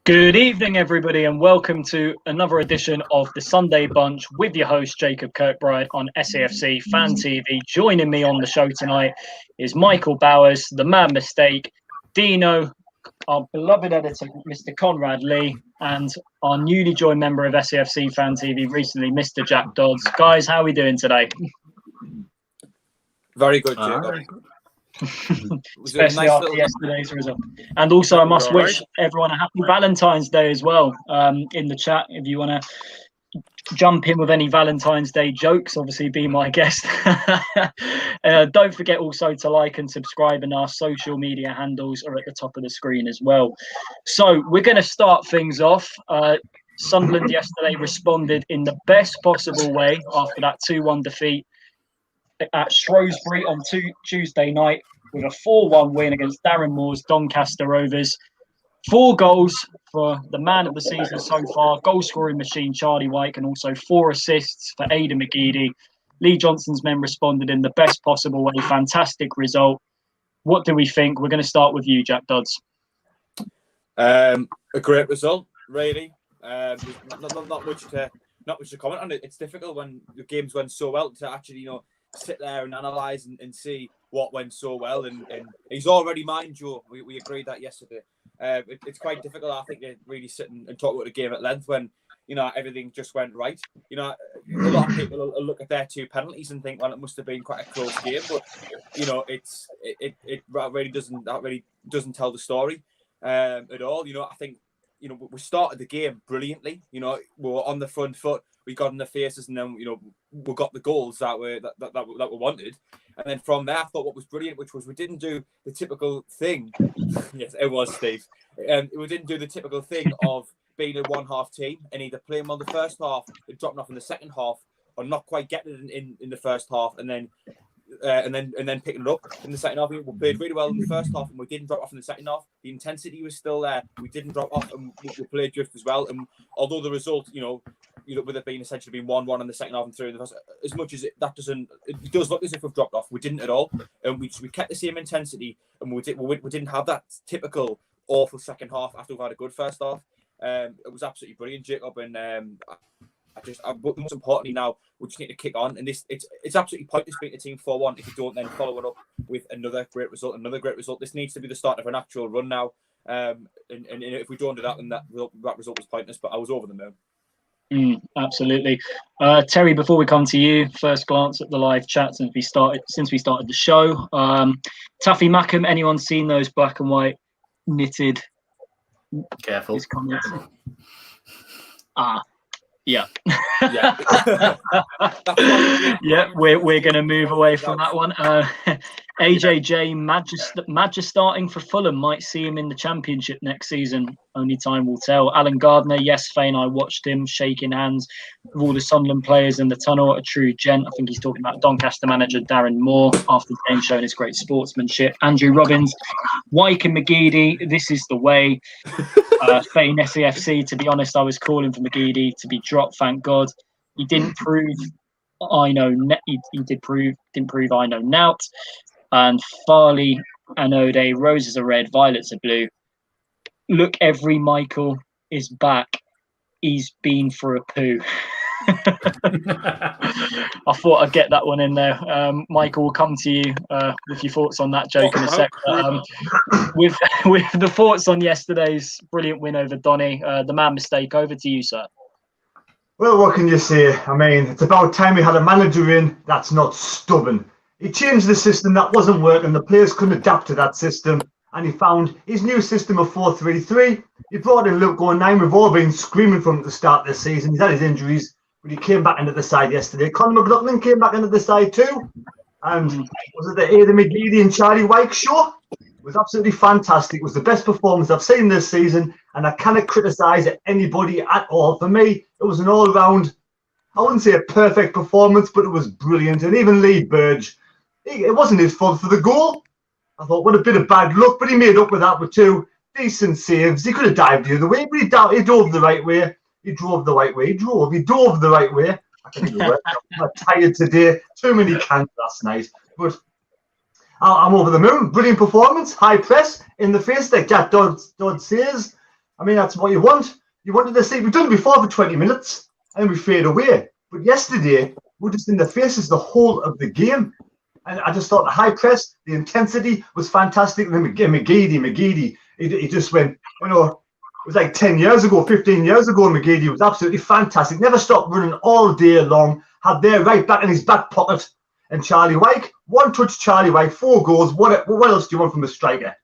Good evening, everybody, and welcome to another edition of the Sunday Bunch with your host, Jacob Kirkbride on SAFC Fan TV. Joining me on the show tonight is Michael Bowers, the Man Mistake, Dino, our beloved editor, Mr. Conrad Lee, and our newly joined member of SAFC Fan TV recently, Mr. Jack Dodds. Guys, how are we doing today? Very good, Jacob. Especially after yesterday's result. And also, I must wish everyone a happy Valentine's Day as well in the chat. If you want to jump in with any Valentine's Day jokes, obviously be my guest. Don't forget also to like and subscribe, and our social media handles are at the top of the screen as well. So we're going to start things off. Sunderland yesterday responded in the best possible way after that 2-1 defeat at Shrewsbury on Tuesday night with a 4-1 win against Darren Moore's Doncaster Rovers. 4 goals for the man of the season so far, goal-scoring machine Charlie Wyke, and also 4 assists for Aidan McGeady. Lee Johnson's men responded in the best possible way. Fantastic result. What do we think? We're going to start with you, Jack Dodds. A great result, really. Not much to comment on it. It's difficult when the games went so well to actually, sit there and analyse and see what went so well. And he's already, mind you, we agreed that yesterday. It's quite difficult, I think, to really sit and talk about the game at length when, everything just went right. A lot of people will look at their 2 penalties and think, well, it must have been quite a close game. But, it really doesn't tell the story at all. I think, we started the game brilliantly. We were on the front foot. We got in the faces, and then we got the goals that were wanted. And then from there, I thought what was brilliant, which was we didn't do the typical thing. Yes, it was Steve. We didn't do the typical thing of being a one-half team and either playing well the first half, and dropping off in the second half, or not quite getting it in the first half, and then picking it up in the second half. We played really well in the first half, and we didn't drop off in the second half. The intensity was still there. We didn't drop off, and we played just as well. And although the result, with it being essentially been 1-1 in the second half and 3 in the first, as much as it does look as if we've dropped off. We didn't at all, and we kept the same intensity, and we didn't have that typical awful second half after we've had a good first half. It was absolutely brilliant, Jacob, and but most importantly now, we just need to kick on. And it's absolutely pointless beating a team 4-1 if you don't then follow it up with another great result. This needs to be the start of an actual run now. And if we don't do that, then that result was pointless. But I was over the moon. Absolutely. Terry, before we come to you, first glance at the live chat since we started the show. Taffy Mackham, anyone seen those black and white knitted? Careful. Yeah. Yeah, we're going to move away from that one. AJJ Madge starting for Fulham, might see him in the Championship next season. Only time will tell. Alan Gardner, yes, Fane, I watched him shaking hands with all the Sunderland players in the tunnel. A true gent. I think he's talking about Doncaster manager Darren Moore after the game, showing his great sportsmanship. Andrew Robbins, Wyke and McGeady, this is the way. Fane SAFC, to be honest, I was calling for McGeady to be dropped, thank God. He didn't prove I know he didn't prove I know Nout. And Farley Anode, roses are red, violets are blue. Look, every Michael is back. He's been for a poo. I thought I'd get that one in there. Michael, we'll come to you with your thoughts on that joke in a sec. With the thoughts on yesterday's brilliant win over Donny, the man mistake, over to you, sir. Well, what can you say? I mean, it's about time we had a manager in that's not stubborn. He changed the system that wasn't working. The players couldn't adapt to that system. And he found his new system of 4-3-3. He brought in Luke O'Neill. We've all been screaming from him at the start of the season. He's had his injuries, but he came back into the side yesterday. Conor McLaughlin came back into the side too. And was it the Aidan McGeady and Charlie Wyke show? It was absolutely fantastic. It was the best performance I've seen this season. And I cannot criticise anybody at all. For me, it was an all-round, I wouldn't say a perfect performance, but it was brilliant. And even Lee Burge, it wasn't his fault for the goal. I thought, what a bit of bad luck, but he made up with that with 2 decent saves. He could have dived the other way, but he dove the right way. He drove the right way. He dove the right way. I can do it. I'm tired today. Too many cans last night. But I'm over the moon. Brilliant performance. High press in the face, like Jack Dodd says. I mean, that's what you want. You wanted to see. We've done it before for 20 minutes, and we fade away. But yesterday, we're just in the faces the whole of the game. And I just thought the high press, the intensity was fantastic. And then McGeady, he just went, it was like 10 years ago, 15 years ago, McGeady was absolutely fantastic. Never stopped running all day long, had their right back in his back pocket. And Charlie Wyke, one touch Charlie Wyke, 4 goals. What else do you want from a striker?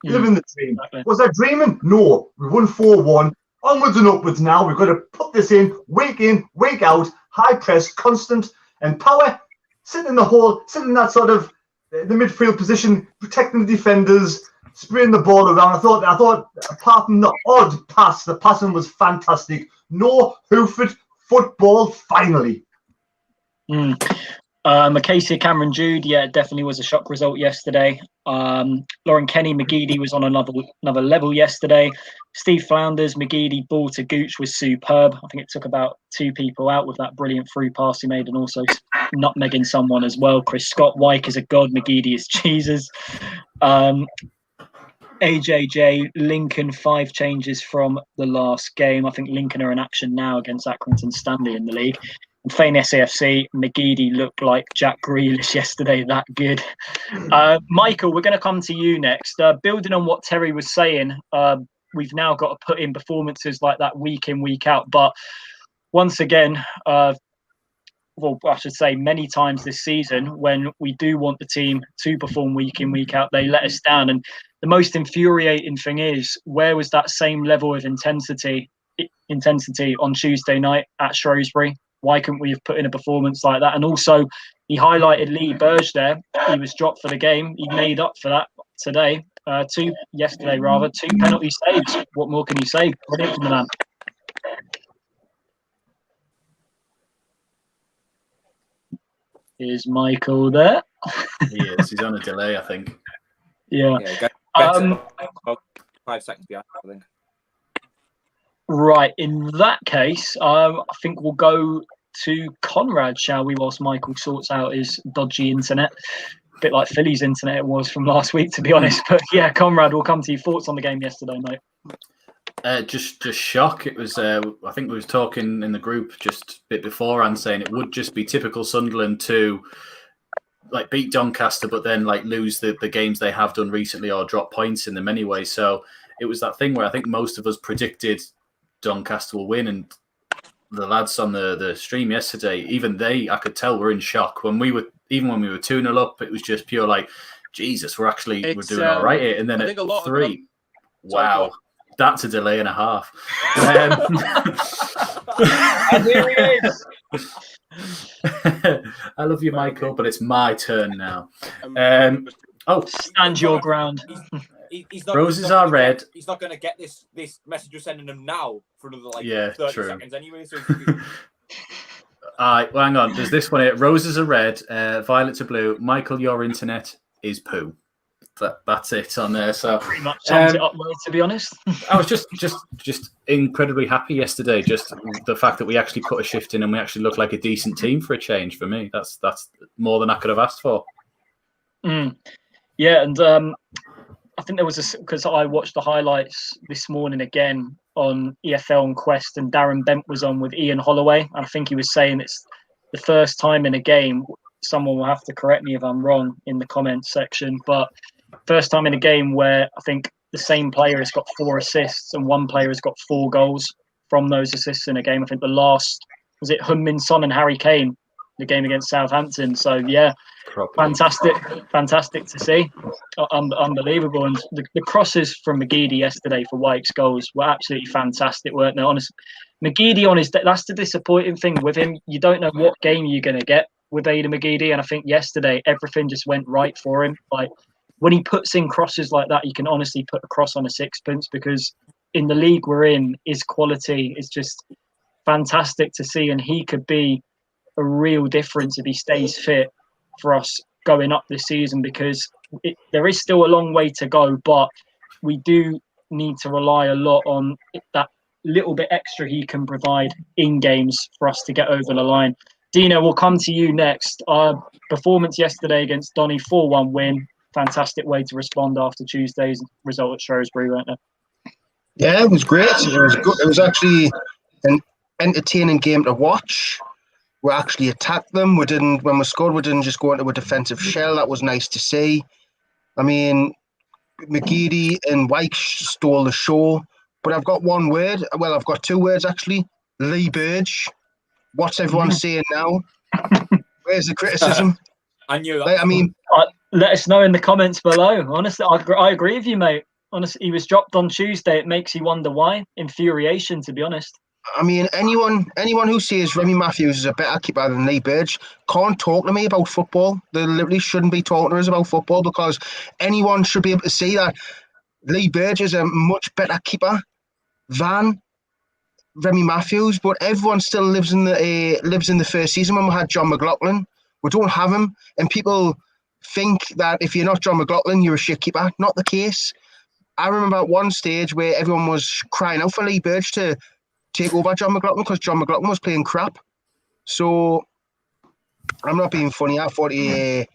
Living the dream. Exactly. Was I dreaming? No. We won 4-1. Onwards and upwards now. We've got to put this in, week out, high press, constant, and power. Sitting in that sort of the midfield position, protecting the defenders, spraying the ball around. I thought apart from the odd pass, the passing was fantastic. No hoofed football, finally. Macacia Cameron Jude, yeah, it definitely was a shock result yesterday. Lauren Kenny McGeady was on another level yesterday. Steve Flounders, McGeady, ball to Gooch was superb. I think it took about 2 people out with that brilliant through pass he made, and also nutmegging someone as well. Chris Scott, Wyke is a god, McGeady is Jesus. AJJ, Lincoln, 5 changes from the last game. I think Lincoln are in action now against Accrington Stanley in the league. And Fane SAFC, McGeady looked like Jack Grealish yesterday, that good. Michael, we're going to come to you next. Building on what Terry was saying, we've now got to put in performances like that week in, week out. But once again, I should say many times this season, when we do want the team to perform week in, week out, they let us down. And the most infuriating thing is, where was that same level of intensity on Tuesday night at Shrewsbury? Why couldn't we have put in a performance like that? And also, he highlighted Lee Burge there. He was dropped for the game. He made up for that yesterday, 2 penalty saves. What more can you say? Brilliant from the man. Is Michael there? He is. He's on a delay, I think. Yeah. 5 seconds behind, I think. Right. In that case, I think we'll go to Conrad, shall we, whilst Michael sorts out his dodgy internet. A bit like Philly's internet it was from last week, to be honest. But yeah, Conrad, we'll come to you. Thoughts on the game yesterday, mate? Just shock. It was. I think we was talking in the group just a bit beforehand, saying it would just be typical Sunderland to beat Doncaster, but then lose the games they have done recently or drop points in them anyway. So it was that thing where I think most of us predicted Doncaster will win, and the lads on the stream yesterday, even I could tell were in shock when we were 2-0 up. It was just pure Jesus, we're doing all right here. And then at 3, wow, that's a delay and a half. And here he is. I love you, Michael, but it's my turn now. Stand your ground. He's not, Roses are red. He's not going to get this message you're sending him now for another 30 true. seconds anyway. So well, hang on. There's this one here. Roses are red, violets are blue. Michael, your internet is poo. That's it on there. So pretty much sums it up well, to be honest. I was just incredibly happy yesterday. Just the fact that we actually put a shift in and we actually looked like a decent team for a change. For me, that's more than I could have asked for. Yeah, and I think there was because I watched the highlights this morning again on EFL and Quest, and Darren Bent was on with Ian Holloway, and I think he was saying it's the first time in a game. Someone will have to correct me if I'm wrong in the comments section, but first time in a game where I think the same player has got 4 assists and one player has got 4 goals from those assists in a game. I think the last was it Heung-min Son and Harry Kane, the game against Southampton. So yeah, fantastic to see, unbelievable. And the crosses from McGeady yesterday for Wyke's goals were absolutely fantastic, weren't they? Honestly, McGeady that's the disappointing thing with him. You don't know what game you're going to get with Aidan McGeady, and I think yesterday everything just went right for him. When he puts in crosses like that, you can honestly put a cross on a sixpence, because in the league we're in, his quality is just fantastic to see, and he could be a real difference if he stays fit for us going up this season, because there is still a long way to go, but we do need to rely a lot on that little bit extra he can provide in games for us to get over the line. Dino, we'll come to you next. Our performance yesterday against Donny, 4-1 win. Fantastic way to respond after Tuesday's result at Shrewsbury, weren't it? Yeah, it was great. It was good. It was actually an entertaining game to watch. We actually attacked them. When we scored, we didn't just go into a defensive shell. That was nice to see. I mean, McGeady and Wyke stole the show. But I've got one word. Well, I've got two words actually. Lee Burge. What's everyone saying now? Where's the criticism? I knew that. Like, I mean, let us know in the comments below. Honestly, I agree with you, mate. Honestly, he was dropped on Tuesday. It makes you wonder why. Infuriation, to be honest. I mean, anyone who says Remy Matthews is a better keeper than Lee Burge can't talk to me about football. They literally shouldn't be talking to us about football, because anyone should be able to see that Lee Burge is a much better keeper than Remy Matthews. But everyone still lives in the first season when we had John McLaughlin. We don't have him, and people think that if you're not John McLaughlin, you're a shit keeper. Not the case. I remember at one stage where everyone was crying out for Lee Burge to take over John McLaughlin because John McLaughlin was playing crap. So I'm not being funny. I thought the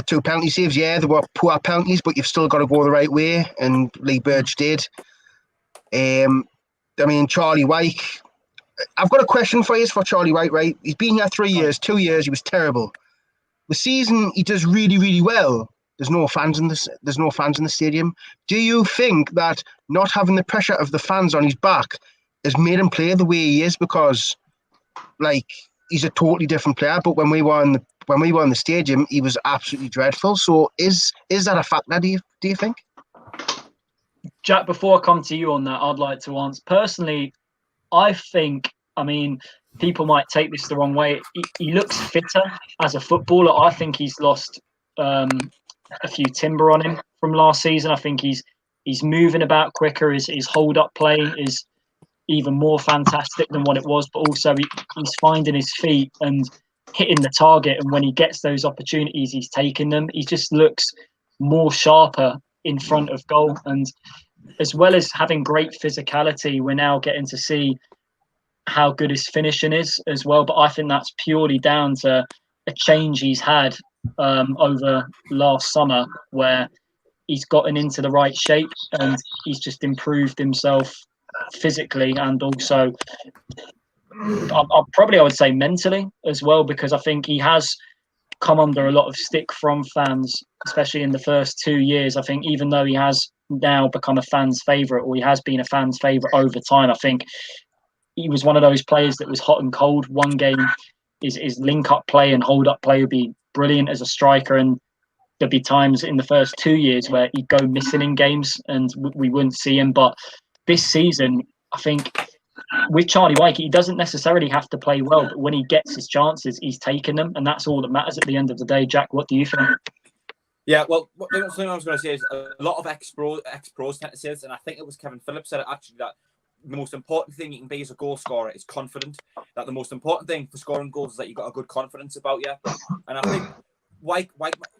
two penalty saves, yeah, they were poor penalties, but you've still got to go the right way, and Lee Burge did. I mean, Charlie Wyke. I've got a question for you for Charlie Wyke, right? He's been here 3 years, 2 years, he was terrible. The season he does really, really well. There's no fans in the stadium. Do you think that not having the pressure of the fans on his back has made him play the way he is? Because, like, he's a totally different player. But when we were in the stadium, he was absolutely dreadful. So is that a factor? Do you think? Jack, before I come to you on that, I'd like to answer. Personally, I think, I mean, people might take this the wrong way. He looks fitter as a footballer. I think he's lost a few timber on him from last season. I think he's moving about quicker. His hold-up play is even more fantastic than what it was, but also he's finding his feet and hitting the target. And when he gets those opportunities, he's taking them. He just looks more sharper in front of goal. And as well as having great physicality, we're now getting to see how good his finishing is as well. But I think that's purely down to a change he's had over last summer, where he's gotten into the right shape and he's just improved himself physically, and also I would say mentally as well, because I think he has come under a lot of stick from fans, especially in the first 2 years. I think even though he has now become a fan's favourite, or he has been a fan's favourite over time, I think he was one of those players that was hot and cold. One game his link-up play and hold-up play would be brilliant as a striker, and there'd be times in the first 2 years where he'd go missing in games and we wouldn't see him. But this season, I think with Charlie Wyke, he doesn't necessarily have to play well, but when he gets his chances, he's taking them, and that's all that matters at the end of the day. Jack, what do you think? Yeah, well, something I was going to say is a lot of ex-pros tend to say this, and I think it was Kevin Phillips said it actually, that the most important thing you can be as a goal scorer is confident. That the most important thing for scoring goals is that you've got a good confidence about you. And I think Wyke,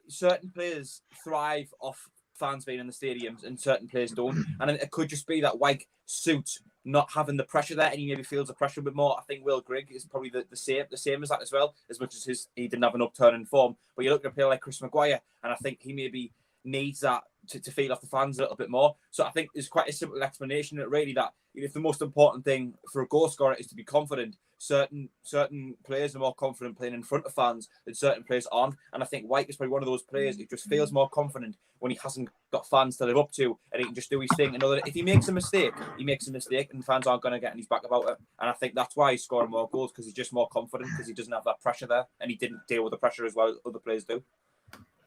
certain players thrive off fans being in the stadiums and certain players don't. And it could just be that Wyke suits not having the pressure there, and he maybe feels the pressure a bit more. I think Will Grigg is probably the same as that as well, as much as he didn't have an upturn in form. But you look at a player like Chris Maguire, and I think he maybe needs that to feed off the fans a little bit more. So I think there's quite a simple explanation really, that if the most important thing for a goal scorer is to be confident, certain players are more confident playing in front of fans than certain players aren't. And I think Wyke is probably one of those players who just feels more confident when he hasn't got fans to live up to, and he can just do his thing. And if he makes a mistake, and fans aren't going to get on his back about it. And I think that's why he's scoring more goals, because he's just more confident, because he doesn't have that pressure there, and he didn't deal with the pressure as well as other players do.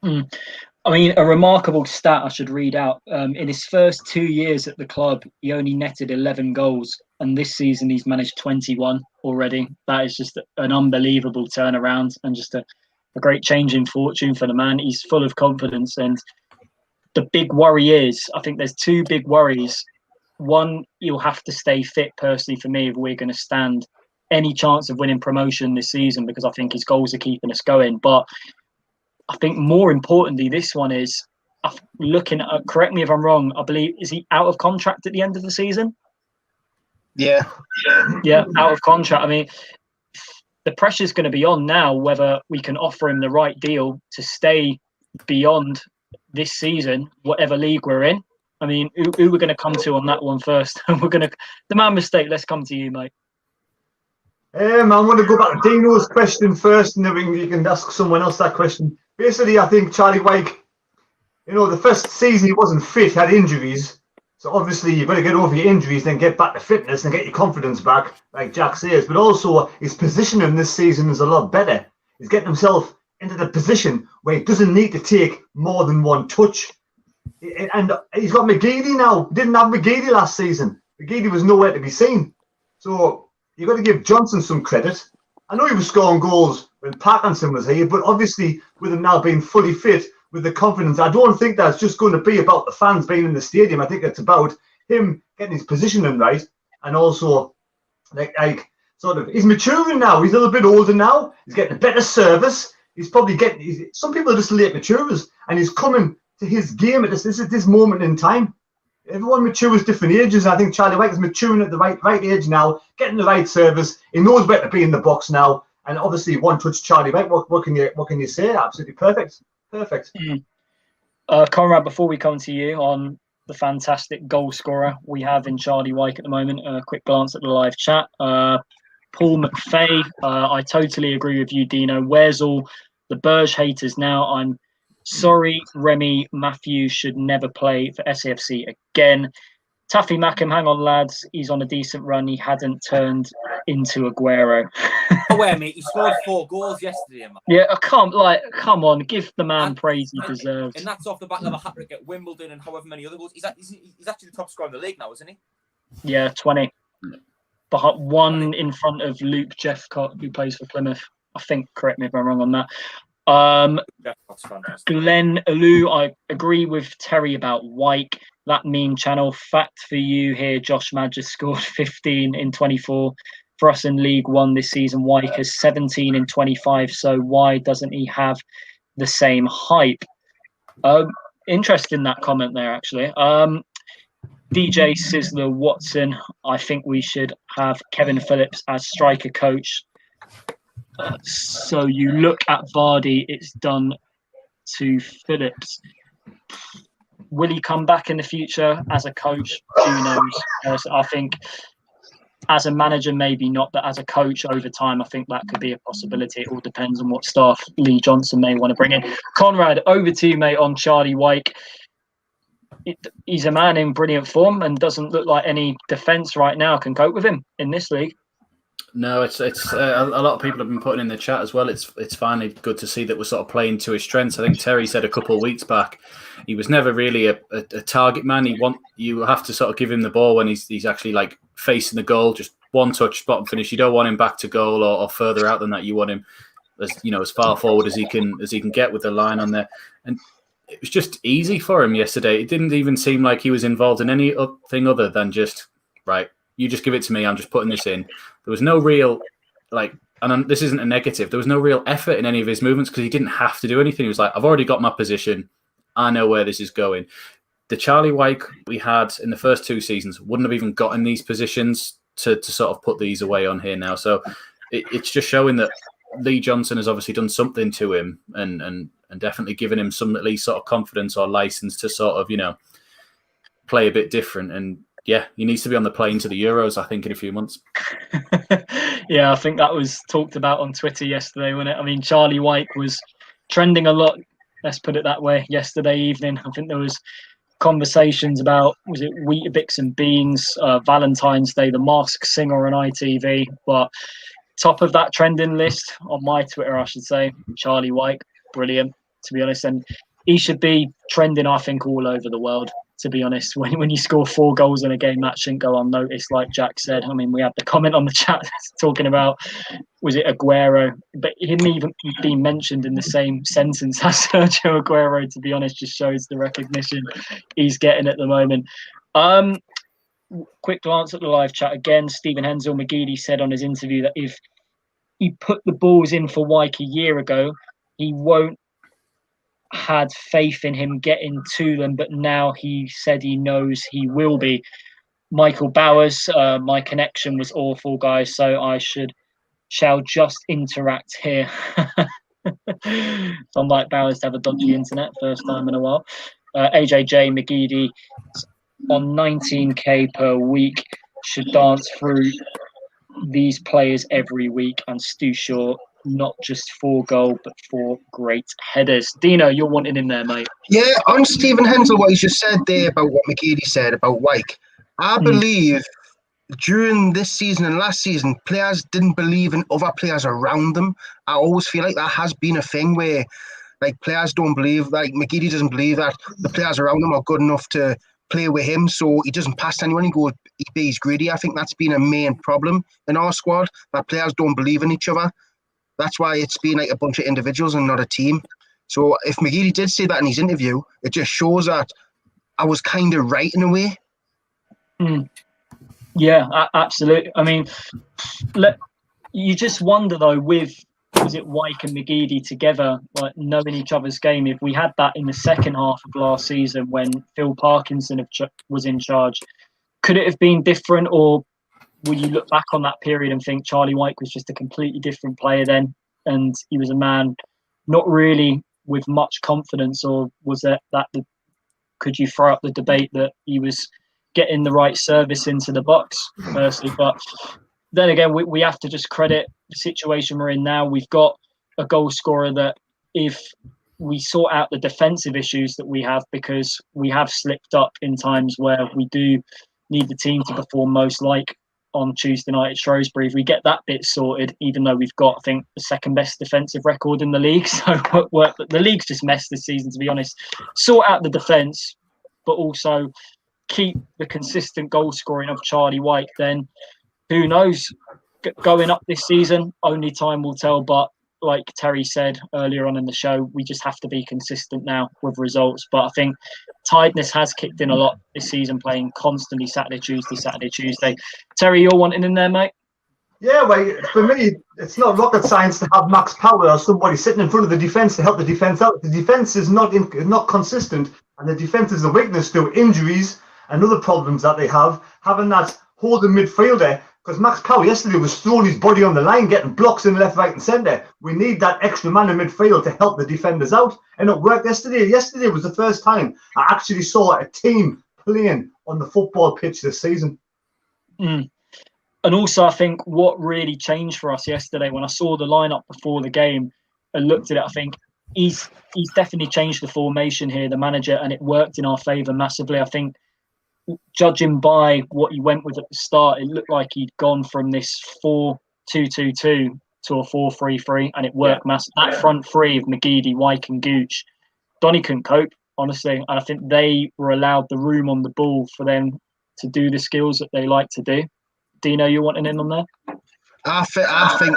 I mean, a remarkable stat I should read out. In his first 2 years at the club, he only netted 11 goals, and this season he's managed 21 already. That is just an unbelievable turnaround, and just a great change in fortune for the man. He's full of confidence, and the big worry is, I think there's two big worries. One, he'll have to stay fit, personally, for me, if we're going to stand any chance of winning promotion this season, because I think his goals are keeping us going. But I think more importantly, this one is looking at, correct me if I'm wrong, I believe, is he out of contract at the end of the season? Yeah, out of contract. I mean, the pressure's going to be on now whether we can offer him the right deal to stay beyond this season, whatever league we're in. I mean, who we're going to come to on that one first? The man mistake. Let's come to you, mate. I'm going to go back to Dino's question first, and then you can ask someone else that question. Basically, I think Charlie Wyke, the first season he wasn't fit, had injuries. So obviously you've got to get over your injuries, then get back to fitness and get your confidence back, like Jack says. But also his positioning this season is a lot better. He's getting himself into the position where he doesn't need to take more than one touch. And he's got McGeady now. He didn't have McGeady last season. McGeady was nowhere to be seen. So you've got to give Johnson some credit. I know he was scoring goals when Parkinson was here, but obviously with him now being fully fit, with the confidence, I don't think that's just going to be about the fans being in the stadium. I think it's about him getting his positioning right, and also he's maturing now. He's a little bit older now. He's getting a better service. He's probably some people are just late maturers, and he's coming to his game at this moment in time. Everyone matures different ages. I think Charlie Wyke is maturing at the right age now, getting the right service. He knows where to be in the box now, and obviously one touch Charlie Wyke. What can you say? Absolutely perfect. Perfect. Conrad, before we come to you on the fantastic goal scorer we have in Charlie Wyke at the moment, a quick glance at the live chat. Paul McFay, I totally agree with you, Dino. Where's all the Burge haters now? I'm sorry, Remy Matthews should never play for SAFC again. Taffy Mackham, hang on, lads. He's on a decent run. He hadn't turned into Aguero. Oh, wait, mate. He scored 4 goals yesterday, man. Yeah, come on, give the man praise he deserves. And that's off the back of a hat-trick at Wimbledon and however many other goals. He's actually the top scorer in the league now, isn't he? Yeah, 20. But one in front of Luke Jeffcott, who plays for Plymouth. I think, correct me if I'm wrong on that. Glenn Alou, I agree with Terry about Wyke. That mean channel. Fact for you here, Josh Madge scored 15 in 24 for us in League One this season. Wyke has 17 in 25. So why doesn't he have the same hype? Interesting that comment there, actually. DJ Sizzler Watson, I think we should have Kevin Phillips as striker coach. So you look at Vardy, it's done to Phillips. Will he come back in the future as a coach? Who knows? I think as a manager, maybe not, but as a coach over time, I think that could be a possibility. It all depends on what staff Lee Johnson may want to bring in. Conrad, over to you, mate, on Charlie Wyke. He's a man in brilliant form and doesn't look like any defence right now can cope with him in this league. No, it's a lot of people have been putting in the chat as well. It's finally good to see that we're sort of playing to his strengths. I think Terry said a couple of weeks back he was never really a target man. You have to sort of give him the ball when he's actually like facing the goal, just one touch, bottom finish. You don't want him back to goal or further out than that. You want him as far forward as he can get with the line on there. And it was just easy for him yesterday. It didn't even seem like he was involved in anything other than just right. You just give it to me. I'm just putting this in. There was no real, and this isn't a negative, there was no real effort in any of his movements because he didn't have to do anything. He was like, I've already got my position. I know where this is going. The Charlie Wyke we had in the first 2 seasons wouldn't have even gotten these positions to sort of put these away on here now. So it's just showing that Lee Johnson has obviously done something to him and definitely given him some at least sort of confidence or license to sort of, play a bit different. And yeah, he needs to be on the plane to the Euros, I think, in a few months. Yeah, I think that was talked about on Twitter yesterday, wasn't it? I mean, Charlie Wyke was trending a lot, let's put it that way, yesterday evening. I think there was conversations about, was it Weetabix and Beans, Valentine's Day, The Masked Singer on ITV. But top of that trending list, on my Twitter, I should say, Charlie Wyke, brilliant, to be honest. And he should be trending, I think, all over the world. To be honest, when you score 4 goals in a game, that shouldn't go unnoticed, like Jack said. I mean, we had the comment on the chat talking about, was it Aguero? But he didn't even be mentioned in the same sentence as Sergio Aguero, to be honest, just shows the recognition he's getting at the moment. Quick glance at the live chat again. Stephen Hensel McGeady said on his interview that if he put the balls in for Wyke a year ago, he won't had faith in him getting to them, but now he said he knows he will be. Michael Bowers, my connection was awful, guys, so I shall just interact here. So I'm like Bowers to have a dodgy internet, first time in a while. AJJ McGeady, on 19k per week should dance through these players every week, and Stu Shaw, not just 4 goal, but 4 great headers. Dino, you're wanting in there, mate. Yeah, on Stephen Hensel, what he just said there about what McGeady said about Wyke, I believe during this season and last season, players didn't believe in other players around them. I always feel like that has been a thing where, like, players don't believe, like, McGeady doesn't believe that the players around him are good enough to play with him, so he doesn't pass to anyone. He's greedy. I think that's been a main problem in our squad, that players don't believe in each other. That's why it's been like a bunch of individuals and not a team. So if McGeady did say that in his interview, it just shows that I was kind of right in a way. Yeah, absolutely. I mean, you just wonder though, was it Wyke and McGeady together, like knowing each other's game? If we had that in the second half of last season when Phil Parkinson was in charge, could it have been different, or will you look back on that period and think Charlie Wyke was just a completely different player then, and he was a man not really with much confidence, or was it that could you throw up the debate that he was getting the right service into the box firstly? But then again, we have to just credit the situation we're in now. We've got a goal scorer that, if we sort out the defensive issues that we have, because we have slipped up in times where we do need the team to perform most, like on Tuesday night at Shrewsbury. If we get that bit sorted, even though we've got, I think, the second best defensive record in the league, so the league's just messed this season, to be honest. Sort out the defence, but also keep the consistent goal scoring of Charlie Wyke, then who knows? Going up this season, only time will tell. But like Terry said earlier on in the show, we just have to be consistent now with results. But I think tiredness has kicked in a lot this season, playing constantly Saturday, Tuesday. Terry, you're wanting in there, mate? Yeah, well, for me, it's not rocket science to have Max Power or somebody sitting in front of the defence to help the defence out. The defence is not consistent, and the defence is a weakness to injuries and other problems that they have. Having that holding midfielder, because Max Power yesterday was throwing his body on the line, getting blocks in left, right and centre. We need that extra man in midfield to help the defenders out. And it worked yesterday. Yesterday was the first time I actually saw a team playing on the football pitch this season. And also, I think what really changed for us yesterday, when I saw the lineup before the game and looked at it, I think he's definitely changed the formation here, the manager, and it worked in our favour massively. I think, judging by what he went with at the start, it looked like he'd gone from this 4-2-2-2 to a 4-3-3, and it worked massive. That front three of McGeady, Wyke and Gooch, Donny couldn't cope, honestly. And I think they were allowed the room on the ball for them to do the skills that they like to do. Dino, you wanting in on there? I think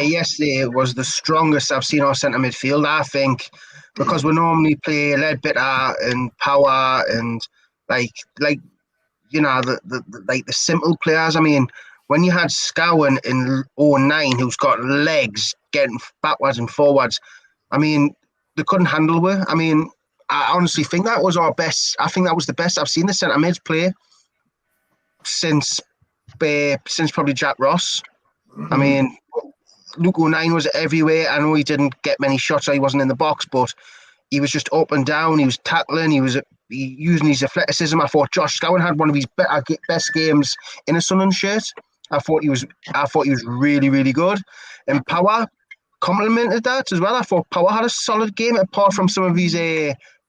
yesterday was the strongest I've seen our centre midfield. I think because we normally play Ledbetter and Power and like you know the simple players. I mean, when you had Scowen in 09, who's got legs getting backwards and forwards, I mean, they couldn't handle it. I mean, I honestly think that was our best. I think that was the best I've seen the centre mids play since probably Jack Ross. I mean, Luke O'Nien was everywhere. I know he didn't get many shots, so he wasn't in the box, but he was just up and down. He was tackling. He was using his athleticism. I thought Josh Scowen had one of his best games in a Sunderland shirt. I thought he was really, really good. And Power complemented that as well. I thought Power had a solid game, apart from some of his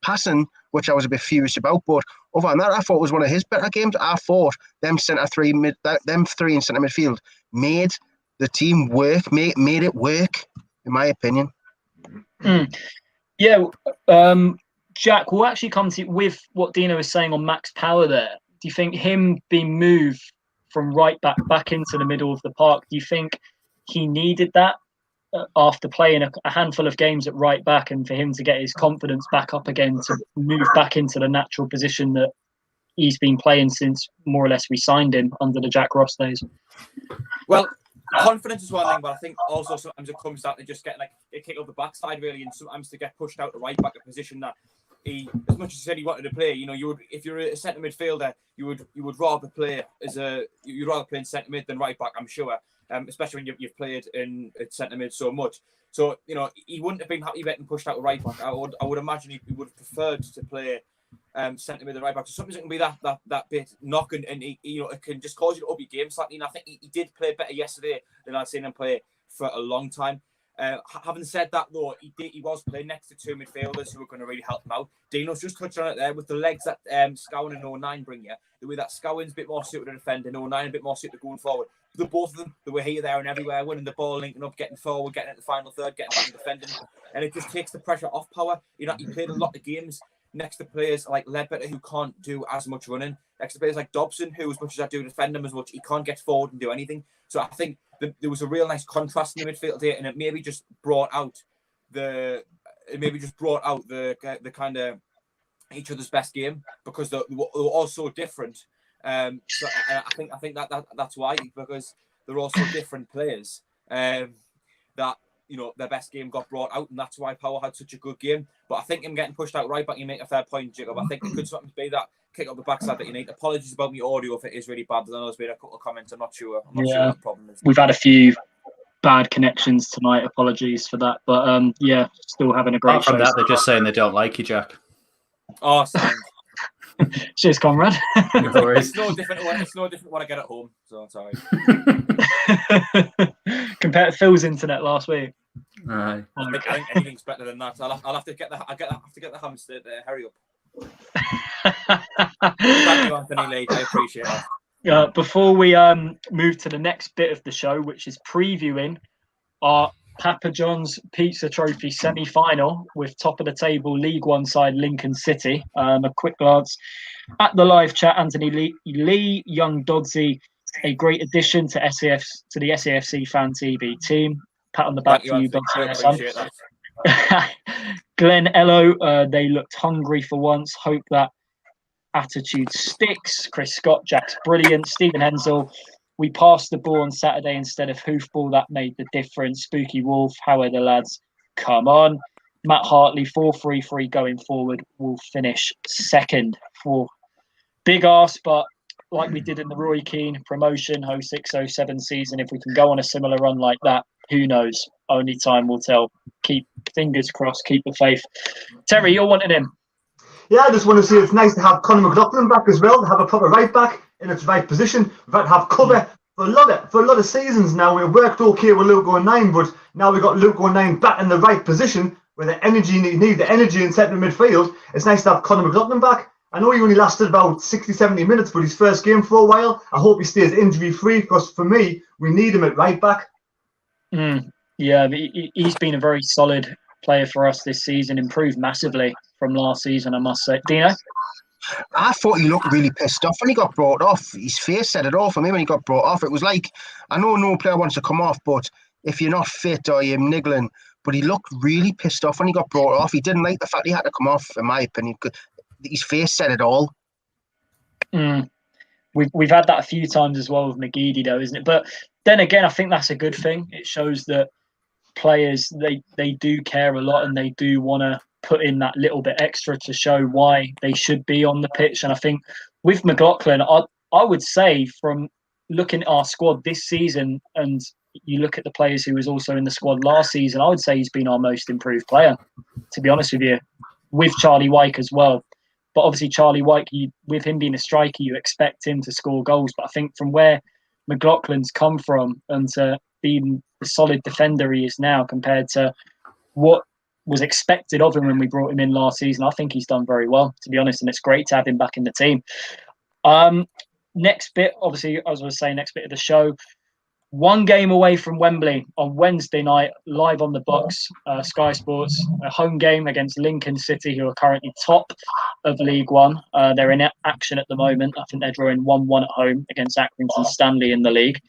passing, which I was a bit furious about. But other than that, I thought it was one of his better games. I thought them three in centre midfield made the team work, made it work, in my opinion. Yeah, Jack, we'll actually come to with what Dino was saying on Max Power there. Do you think him being moved from right back into the middle of the park, do you think he needed that after playing a handful of games at right back, and for him to get his confidence back up again, to move back into the natural position that he's been playing since more or less we signed him under the Jack Ross days? Well, confidence is one thing, but I think also sometimes it comes down to just getting like a kick up the backside, really, and sometimes to get pushed out to right back, a position that he, as much as he said he wanted to play, you know, you would, if you're a centre midfielder, you would rather play you'd rather play in centre mid than right back, I'm sure. Especially when you've played in at centre mid so much. So, you know, he wouldn't have been happy getting pushed out to right back. I would imagine he would have preferred to play centre the right back. So sometimes it can be that bit knocking, and it can just cause you to up your game slightly. And I think he did play better yesterday than I'd seen him play for a long time. Having said that, though, he was playing next to two midfielders who were going to really help him out. Dino's just touched on it there with the legs that Scowen and 09 bring you. The way that Scowen's a bit more suited to defending, 09 a bit more suited to going forward. The both of them, they were here, there, and everywhere, winning the ball, linking up, getting forward, getting into the final third, getting back and defending. And it just takes the pressure off Power. He played a lot of games next to players like Ledbetter who can't do as much running. Next to players like Dobson, who, as much as I do defend him as much, he can't get forward and do anything. So I think there was a real nice contrast in the midfield here, and it maybe just brought out the kind of each other's best game, because they were all so different. So I think that's why, because they're all so different players, that their best game got brought out, and that's why Power had such a good game. But I think him getting pushed out right back, you make a fair point, Jacob. I think it could something be that kick up the backside that you need. Apologies about my audio if it is really bad. I know there's been a couple of comments. I'm not sure what the problem is. We've had a few bad connections tonight. Apologies for that. But still having a great Apart from show. that, they're just saying they don't like you, Jack. Oh, cheers, comrade. It's no different when I get at home, so it's all right. Compared to Phil's internet last week. Right. I think anything's better than that. I'll have to get the hamster to hurry up. Thank you, Anthony Lee. I appreciate that. Before we move to the next bit of the show, which is previewing our Papa John's Pizza Trophy semi-final with top of the table League One side Lincoln City. A quick glance at the live chat. Anthony Lee, Young Dodsey, a great addition to the SAFC Fan TV team. Pat on the back for you, Dodsey. Glenn Ello, they looked hungry for once. Hope that attitude sticks. Chris Scott, Jack's brilliant. Stephen Hensel, we passed the ball on Saturday instead of hoofball. That made the difference. Spooky Wolf, how are the lads? Come on. Matt Hartley, 4-3-3 going forward. Will finish second for big arse, but like we did in the Roy Keane promotion 06-07 season, if we can go on a similar run like that, who knows? Only time will tell. Keep fingers crossed, keep the faith. Terry, you're wanting him. Yeah, I just want to say it's nice to have Conor McLaughlin back as well, to have a proper right back in its right position. We've had to have cover for a lot of seasons now. We've worked okay with Luke O'Nien, but now we've got Luke O'Nien back in the right position where the energy you need the energy in central midfield. It's nice to have Conor McLaughlin back. I know he only lasted about 60-70 minutes for his first game for a while. I hope he stays injury free, because for me, we need him at right back. Yeah, he's been a very solid player for us this season, improved massively from last season, I must say. Dino? I thought he looked really pissed off when he got brought off. His face said it all for me when he got brought off. It was like, I know no player wants to come off, but if you're not fit or you're niggling, but he looked really pissed off when he got brought off. He didn't like the fact he had to come off, in my opinion. His face said it all. We've had that a few times as well with McGeady, though, isn't it? But then again, I think that's a good thing. It shows that players, they do care a lot, and they do want to put in that little bit extra to show why they should be on the pitch. And I think with McLaughlin, I would say, from looking at our squad this season, and you look at the players who was also in the squad last season, I would say he's been our most improved player, to be honest with you, with Charlie Wyke as well. But obviously Charlie Wyke, with him being a striker, you expect him to score goals. But I think from where McLaughlin's come from and to being the solid defender he is now compared to what was expected of him when we brought him in last season, I think he's done very well, to be honest. And it's great to have him back in the team. Next bit, obviously, as I was saying, next bit of the show, one game away from Wembley on Wednesday night, live on the box, Sky Sports, a home game against Lincoln City, who are currently top of League One. They're in action at the moment. I think they're drawing 1-1 at home against Accrington Stanley in the league.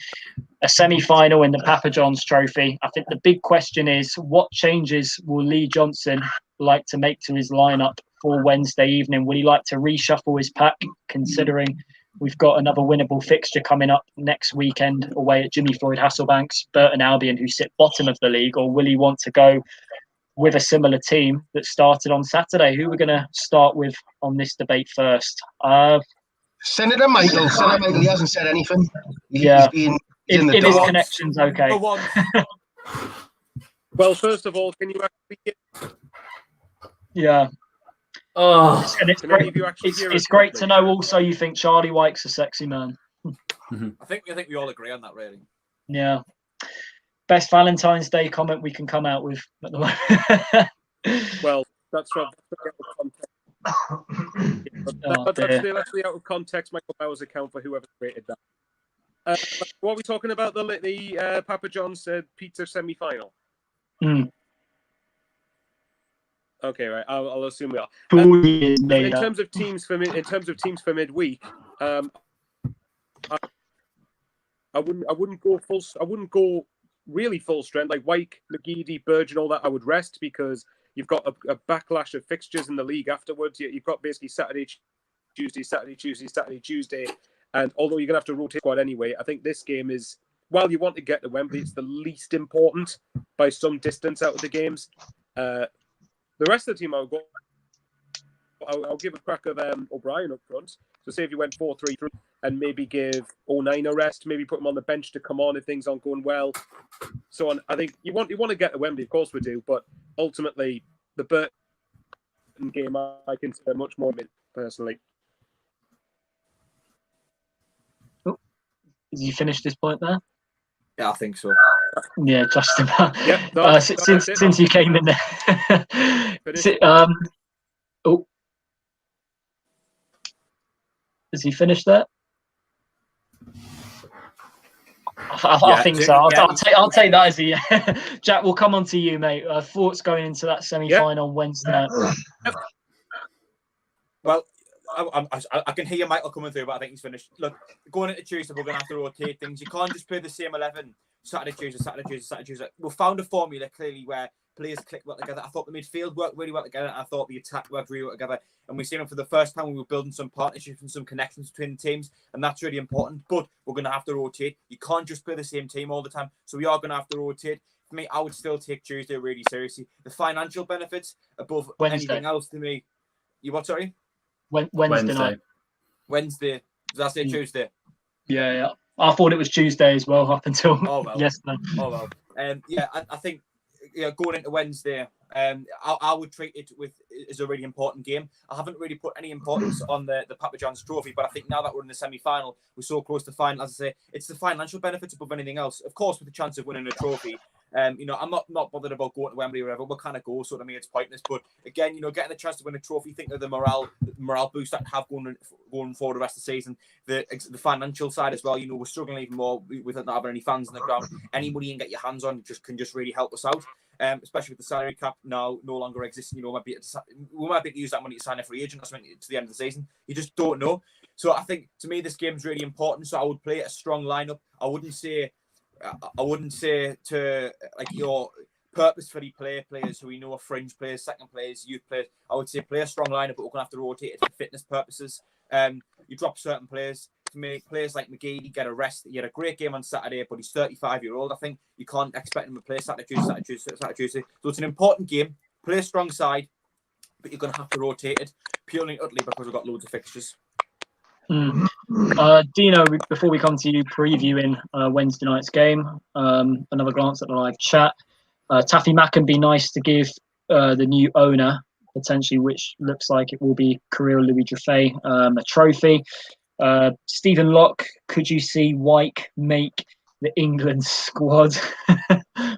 A semi-final in the Papa John's Trophy. I think the big question is, what changes will Lee Johnson like to make to his lineup for Wednesday evening? Will he like to reshuffle his pack, considering we've got another winnable fixture coming up next weekend away at Jimmy Floyd Hasselbank's Burton Albion, who sit bottom of the league? Or will he want to go with a similar team that started on Saturday? Who we're going to start with on this debate first? Senator Michael. Senator Michael, he hasn't said anything. If his connection's okay. Well, first of all, can you actually hear? Yeah. Oh, And it's Can any great, of you actually hear it's us great to properly? know also you think Charlie Wyke's a sexy man. I think we all agree on that, really. Yeah. Best Valentine's Day comment we can come out with at the moment. Well, that's out of context. That's the out of context Michael Bauer's account for whoever created that. What are we talking about? The Papa John's pizza semi-final. Okay, right. I'll assume we are. In terms of teams for midweek, I wouldn't go really full strength like Wyke, McGeady, Burge, and all that. I would rest because you've got a backlash of fixtures in the league afterwards. You've got basically Saturday, Tuesday, and although you're gonna have to rotate squad anyway, I think this game is, while you want to get to Wembley, it's the least important by some distance out of the games. The rest of the team, I'll give a crack of O'Brien up front. So say if you went 4-3-3 and maybe give 09 a rest, maybe put him on the bench to come on if things aren't going well. So I think you want to get to Wembley, of course we do, but ultimately the Burton game I consider much more personally. Oh, has you finished this point there? Yeah, I think so. Yeah, just about. Yeah, no, since you came in there. Oh, has he finished that? I think so. I'll take that as a yeah. Jack, we'll come on to you, mate. Thoughts going into that semi-final on Wednesday night? Well, I can hear Michael coming through, but I think he's finished. Look, going into Tuesday, we're going to have to rotate things. You can't just play the same 11 Saturday, Tuesday. We found a formula clearly where players click well together. I thought the midfield worked really well together. I thought the attack worked really well together. And we've seen them for the first time. We were building some partnerships and some connections between the teams, and that's really important. But we're going to have to rotate. You can't just play the same team all the time. So we are going to have to rotate. For me, I would still take Tuesday really seriously. The financial benefits above anything else to me. You what, sorry? Wednesday night. Wednesday. Did I say Tuesday? Yeah. I thought it was Tuesday as well up until yesterday. I think going into Wednesday, I would treat it as a really important game. I haven't really put any importance on the Papa John's trophy, but I think now that we're in the semi-final, we're so close to the final. As I say, it's the financial benefits above anything else. Of course, with the chance of winning a trophy. I'm not bothered about going to Wembley or whatever. We'll kind of go, so to me, it's pointless. But again, getting the chance to win a trophy, think of the morale boost that have going forward the rest of the season. The financial side as well. We're struggling even more with not having any fans in the ground. Any money you can get your hands on can just really help us out. Especially with the salary cap now no longer existing. We might be able to use that money to sign a free agent or something to the end of the season. You just don't know. So I think to me this game is really important. So I would play a strong lineup. I wouldn't say to your purposefully play players who we know are fringe players, second players, youth players. I would say play a strong lineup, but we're gonna have to rotate it for fitness purposes. You drop certain players. To make players like McGeady get a rest. He had a great game on Saturday, but he's 35-year-old. I think you can't expect him to play Saturday, Tuesday. So it's an important game. Play a strong side, but you're going to have to rotate it purely and utterly because we've got loads of fixtures. Dino, before we come to you previewing Wednesday night's game, another glance at the live chat. Taffy Mack can be nice to give the new owner, potentially, which looks like it will be Career Louis Jaffe, a trophy. Stephen Locke, could you see Wyke make the England squad?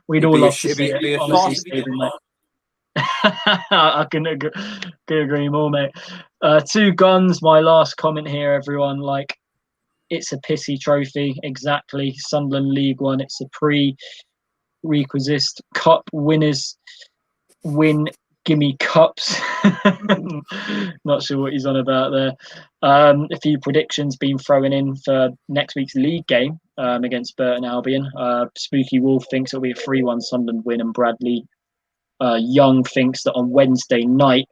We'd all love to see it. Honestly, Stephen, mate. I can agree more, mate. Two Guns, my last comment here, everyone. It's a pissy trophy. Exactly. Sunderland League One. It's a prerequisite. Cup winners win. Gimme cups. Not sure what he's on about there. A few predictions being thrown in for next week's league game against Burton Albion. Spooky Wolf thinks it'll be a 3-1 Sunderland win, and Bradley Young thinks that on Wednesday night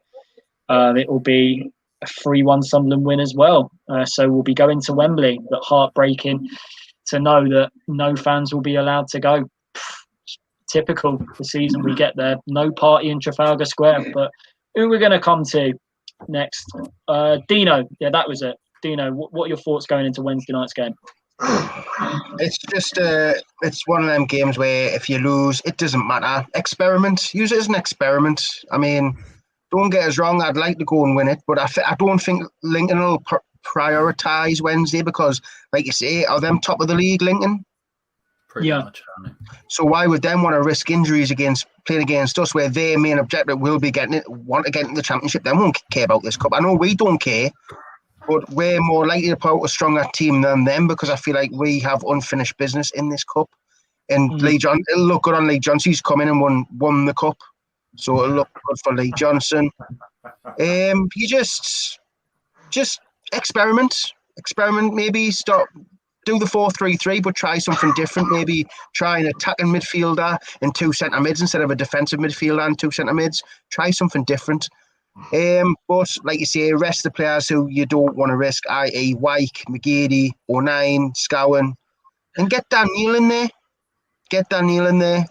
it will be a 3-1 Sunderland win as well. So we'll be going to Wembley. But heartbreaking to know that no fans will be allowed to go. Typical the season we get there. No party in Trafalgar Square. But who we're going to come to next? Dino. Yeah, that was it. Dino, what are your thoughts going into Wednesday night's game? It's just it's one of them games where if you lose, it doesn't matter. Experiment. Use it as an experiment. I mean, don't get us wrong, I'd like to go and win it, but I don't think Lincoln will prioritise Wednesday because, like you say, are them top of the league, Lincoln? Pretty much. So why would them want to risk injuries playing against us, where their main objective will be want to get into the championship? They won't care about this cup. I know we don't care, but we're more likely to put out a stronger team than them because I feel like we have unfinished business in this cup. And it'll look good on Lee Johnson. He's come in and won the cup, so it'll look good for Lee Johnson. You just experiment, maybe stop. Do the 4-3-3, but try something different. Maybe try an attacking midfielder and 2 centre mids instead of a defensive midfielder and 2 centre mids. Try something different. But like you say, rest the players who you don't want to risk, i.e. Wyke, McGeady, O'Nien, Scowen, and get Dan Neil in there.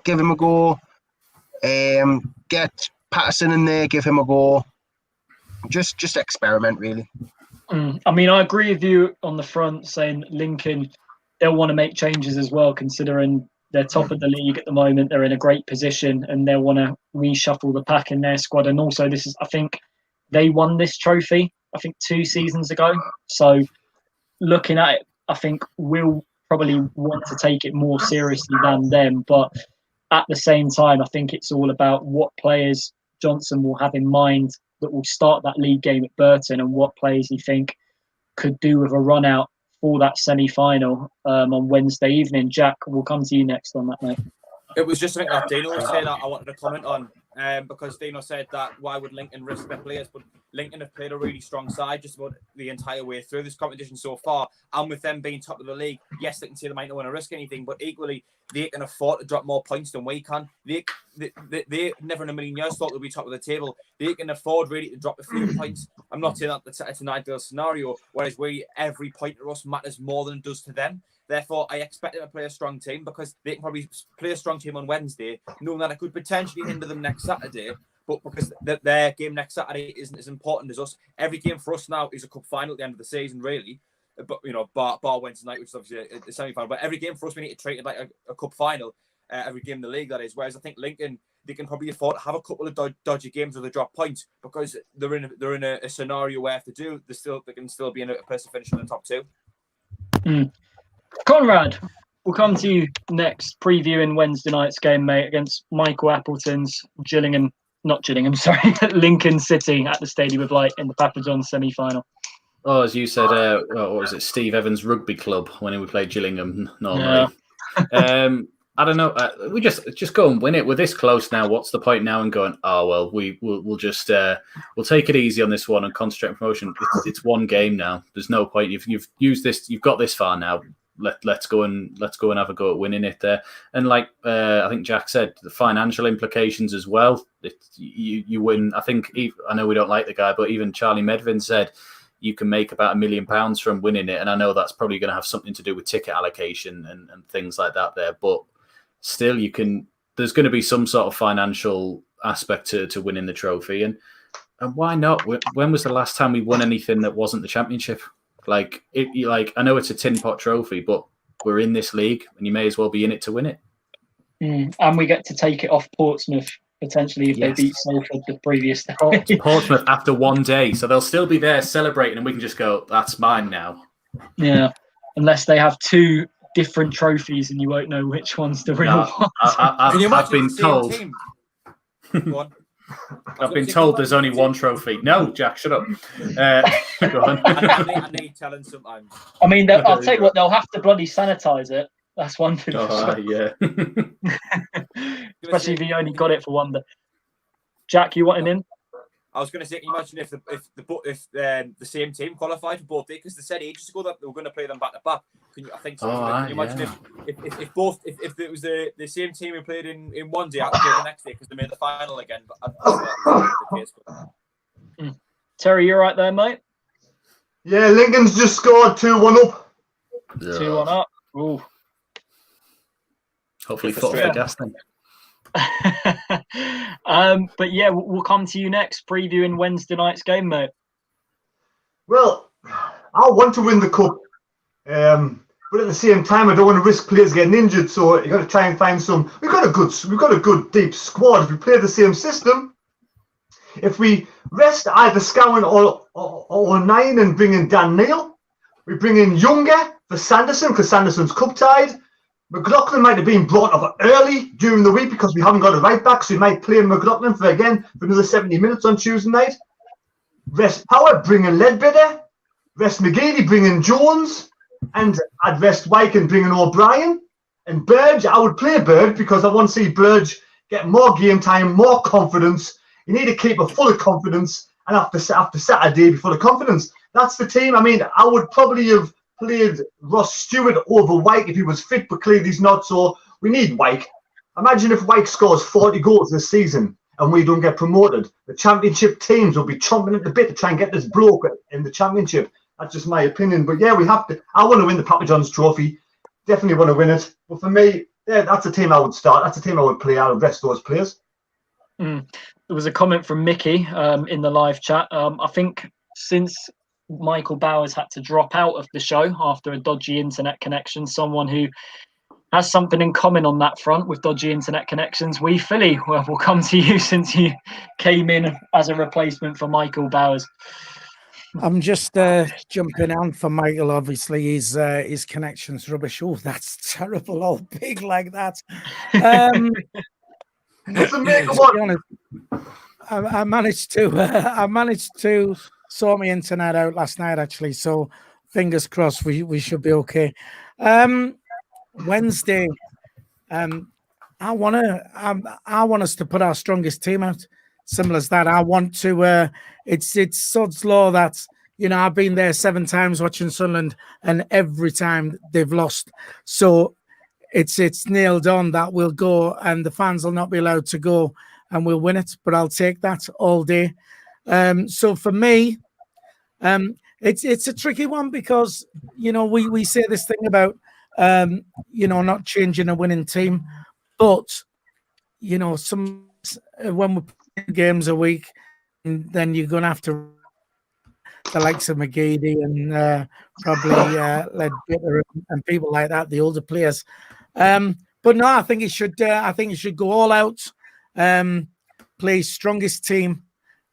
Give him a go. Get Patterson in there, give him a go. Just experiment, really. I mean, I agree with you on the front, saying Lincoln, they'll want to make changes as well, considering they're top of the league at the moment. They're in a great position and they'll want to reshuffle the pack in their squad. And also, I think they won this trophy, 2 seasons ago. So looking at it, I think we'll probably want to take it more seriously than them. But at the same time, I think it's all about what players Johnson will have in mind that will start that league game at Burton and what players he think could do with a run out for that semi-final on Wednesday evening. Jack, we'll come to you next on that, mate. It was just something that Dino was saying that I wanted to comment on because Dino said that why would Lincoln risk their players? But Lincoln have played a really strong side just about the entire way through this competition so far. And with them being top of the league, yes, they can say they might not want to risk anything, but equally, they can afford to drop more points than we can. They never in a million years thought they'd be top of the table. They can afford really to drop a few points. I'm not saying that it's an ideal scenario, whereas every point to us matters more than it does to them. Therefore, I expect them to play a strong team because they can probably play a strong team on Wednesday, knowing that it could potentially hinder them next Saturday. But because their game next Saturday isn't as important as us, every game for us now is a cup final at the end of the season, really. But bar Wednesday night, which is obviously a semi-final. But every game for us, we need to treat it like a cup final. Every game in the league, that is. Whereas I think Lincoln, they can probably afford to have a couple of dodgy games where they drop points because they're in a scenario where if they do, they can still be in a person finishing in the top 2. Conrad, we'll come to you next, previewing Wednesday night's game, mate, against Michael Appleton's Lincoln City at the Stadium of Light in the Papa John's semi-final. Oh, as you said, what was it, Steve Evans Rugby Club when we played Gillingham normally. Yeah. I don't know. We just go and win it. We're this close now. What's the point now in going, oh, well, we'll just we'll take it easy on this one and concentrate on promotion. It's one game now. There's no point. You've used this. You've got this far now. Let's go and have a go at winning it there. And like I think Jack said, the financial implications as well. You win. I think I know we don't like the guy, but even Charlie Medvin said you can make about £1 million from winning it. And I know that's probably going to have something to do with ticket allocation and things like that there. But still, there's going to be some sort of financial aspect to winning the trophy. And why not? When was the last time we won anything that wasn't the championship? I know it's a tin pot trophy, but we're in this league and you may as well be in it to win it. And we get to take it off Portsmouth, potentially, if they beat Salford the previous day. Portsmouth after one day. So they'll still be there celebrating and we can just go, that's mine now. Yeah. Unless they have 2 different trophies and you won't know which one's the real one. I've been told. I've been told there's only one trophy. No, Jack, shut up. Go on. I need telling sometimes. I mean, I'll tell you what, they'll have to bloody sanitize it. That's one thing. Yeah. Especially if you only got it for one day. Jack, you wanting in? I was going to say, can you imagine if the same team qualified for both days? Because they said ages ago that they were going to play them back to back. Can you imagine if it was the same team who played in one day, had to play the next day because they made the final again? But Terry, you right there, mate? Yeah, Lincoln's just scored 2-1 up. 2-1 up. Ooh. Hopefully, foot for gas then. But yeah, we'll come to you next, previewing Wednesday night's game, mate. Well, I want to win the cup, but at the same time, I don't want to risk players getting injured. So you got to try and find some. We've got a good deep squad if we play the same system. If we rest either Scowen or Nine and bring in Dan Neil, we bring in Younger for Sanderson because Sanderson's cup tied. McLaughlin might have been brought up early during the week because we haven't got a right back, so we might play McLaughlin for another 70 minutes on Tuesday night. Rest Power, bring in Ledbetter. Rest McGeady, bring in Jones. And I'd rest Wyke and bring in O'Brien. And Burge, I would play Burge because I want to see Burge get more game time, more confidence. You need to keep her full of confidence, and after Saturday, be full of confidence. That's the team. I mean, I would probably have played Ross Stewart over Wyke if he was fit, but clearly he's not, so we need Wyke. Imagine if Wyke scores 40 goals this season and we don't get promoted. The championship teams will be chomping at the bit to try and get this bloke in the championship. That's just my opinion. But yeah, we have to. I want to win the Papa John's Trophy. Definitely want to win it. But for me, yeah, that's a team I would start. That's a team I would play out of rest those players. There was a comment from Mickey in the live chat. I think since Michael Bowers had to drop out of the show after a dodgy internet connection, someone who has something in common on that front with dodgy internet connections, we Philly, well, we'll come to you since you came in as a replacement for Michael Bowers. I'm just jumping on for Michael. Obviously, his connection's rubbish. Oh, that's terrible. All big like that. I managed to sort my internet out last night, actually. So fingers crossed, we should be okay. Wednesday, I want us to put our strongest team out. Simple as that. I want to. It's sod's law that, you know, I've been there 7 times watching Sunderland, and every time they've lost. So it's nailed on that we'll go, and the fans will not be allowed to go, and we'll win it. But I'll take that all day. So for me, it's a tricky one because, you know, we say this thing about you know, not changing a winning team, but you know, when we play games a week, then you're going to have to the likes of McGeady and probably Ledbetter and people like that, the older players. But no, I think it should go all out, play strongest team,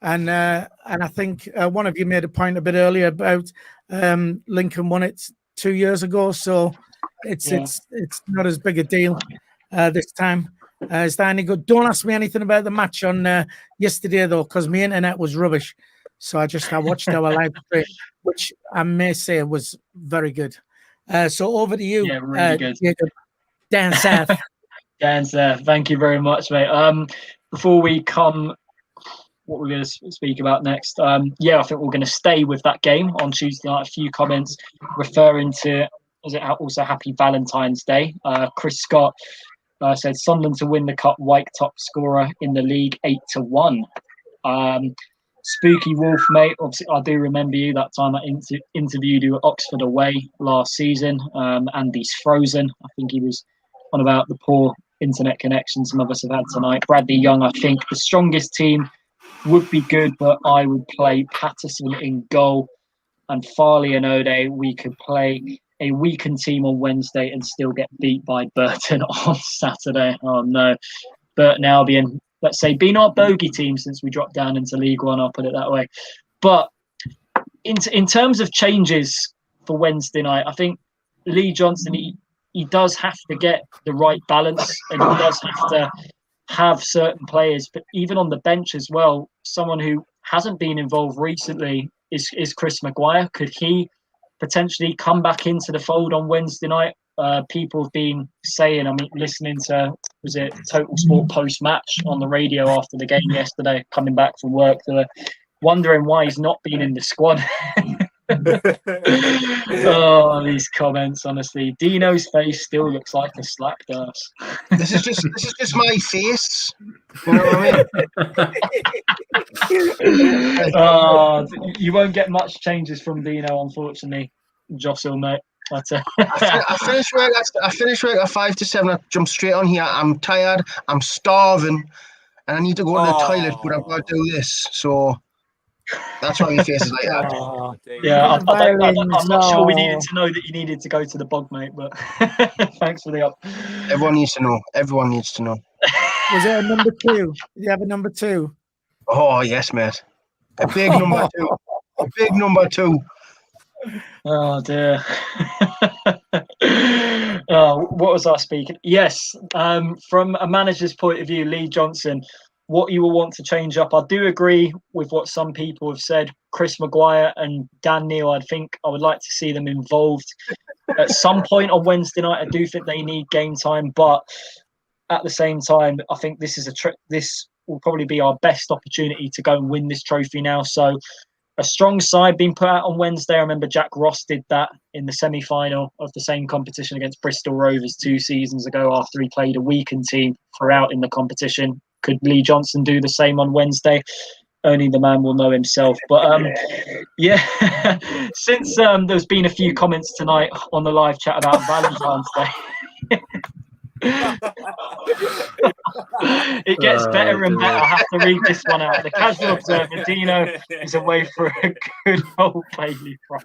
and I think one of you made a point a bit earlier about Lincoln won it 2 years ago, so it's not as big a deal this time. Is that any good? Don't ask me anything about the match on yesterday though, because my internet was rubbish. So I watched our live stream, which I may say was very good. So over to you. Yeah, really good. Dan Seth. Dan Seth, thank you very much, mate. Before we come, what we're going to speak about next, I think we're going to stay with that game on Tuesday night. A few comments referring to, was it also Happy Valentine's Day? Chris Scott said Sunderland to win the cup, Wyke top scorer in the league 8-1. Spooky Wolf, mate, obviously I do remember you that time I interviewed you at Oxford away last season. Andy's frozen. I think he was on about the poor internet connection some of us have had tonight. Bradley Young, I think the strongest team would be good, but I would play Patterson in goal and Farley and Ode. We could play a weakened team on Wednesday and still get beat by Burton on Saturday. Oh no. Burton Albion, let's say, been our bogey team since we dropped down into League One, I'll put it that way. But in terms of changes for Wednesday night, I think Lee Johnson, he does have to get the right balance, and he does have to have certain players, but even on the bench as well, someone who hasn't been involved recently is Chris Maguire. Could he potentially come back into the fold on Wednesday night? People have been saying, I mean, listening to, was it Total Sport post-match on the radio after the game yesterday, coming back from work, they were wondering why he's not been in the squad. Oh, these comments, honestly. Dino's face still looks like a slapped ass. This is just my face. You know what I mean? You won't get much changes from Dino, unfortunately, Jocelyn, mate. I finished work at 5 to 7. I jump straight on here. I'm tired. I'm starving, and I need to go to the toilet. But I've got to do this, so that's why my face is like that. Yeah, I'm not sure we needed to know that you needed to go to the bog, mate. But thanks for the up. Everyone needs to know. Everyone needs to know. Was there a number 2? Did you have a number 2? Oh, yes, mate. A big number 2. A big number 2. Oh dear. Oh, what was I speaking? Yes, from a manager's point of view, Lee Johnson, what you will want to change up. I do agree with what some people have said. Chris Maguire and Dan Neil, I think I would like to see them involved at some point on Wednesday night. I do think they need game time, but at the same time, I think this is this will probably be our best opportunity to go and win this trophy now. So a strong side being put out on Wednesday. I remember Jack Ross did that in the semi-final of the same competition against Bristol Rovers 2 seasons ago after he played a weakened team throughout in the competition. Could Lee Johnson do the same on Wednesday? Only the man will know himself. But yeah, since there's been a few comments tonight on the live chat about Valentine's Day, it gets better and better. I have to read this one out. The Casual Observer, Dino is away for a good old Bailey Pride.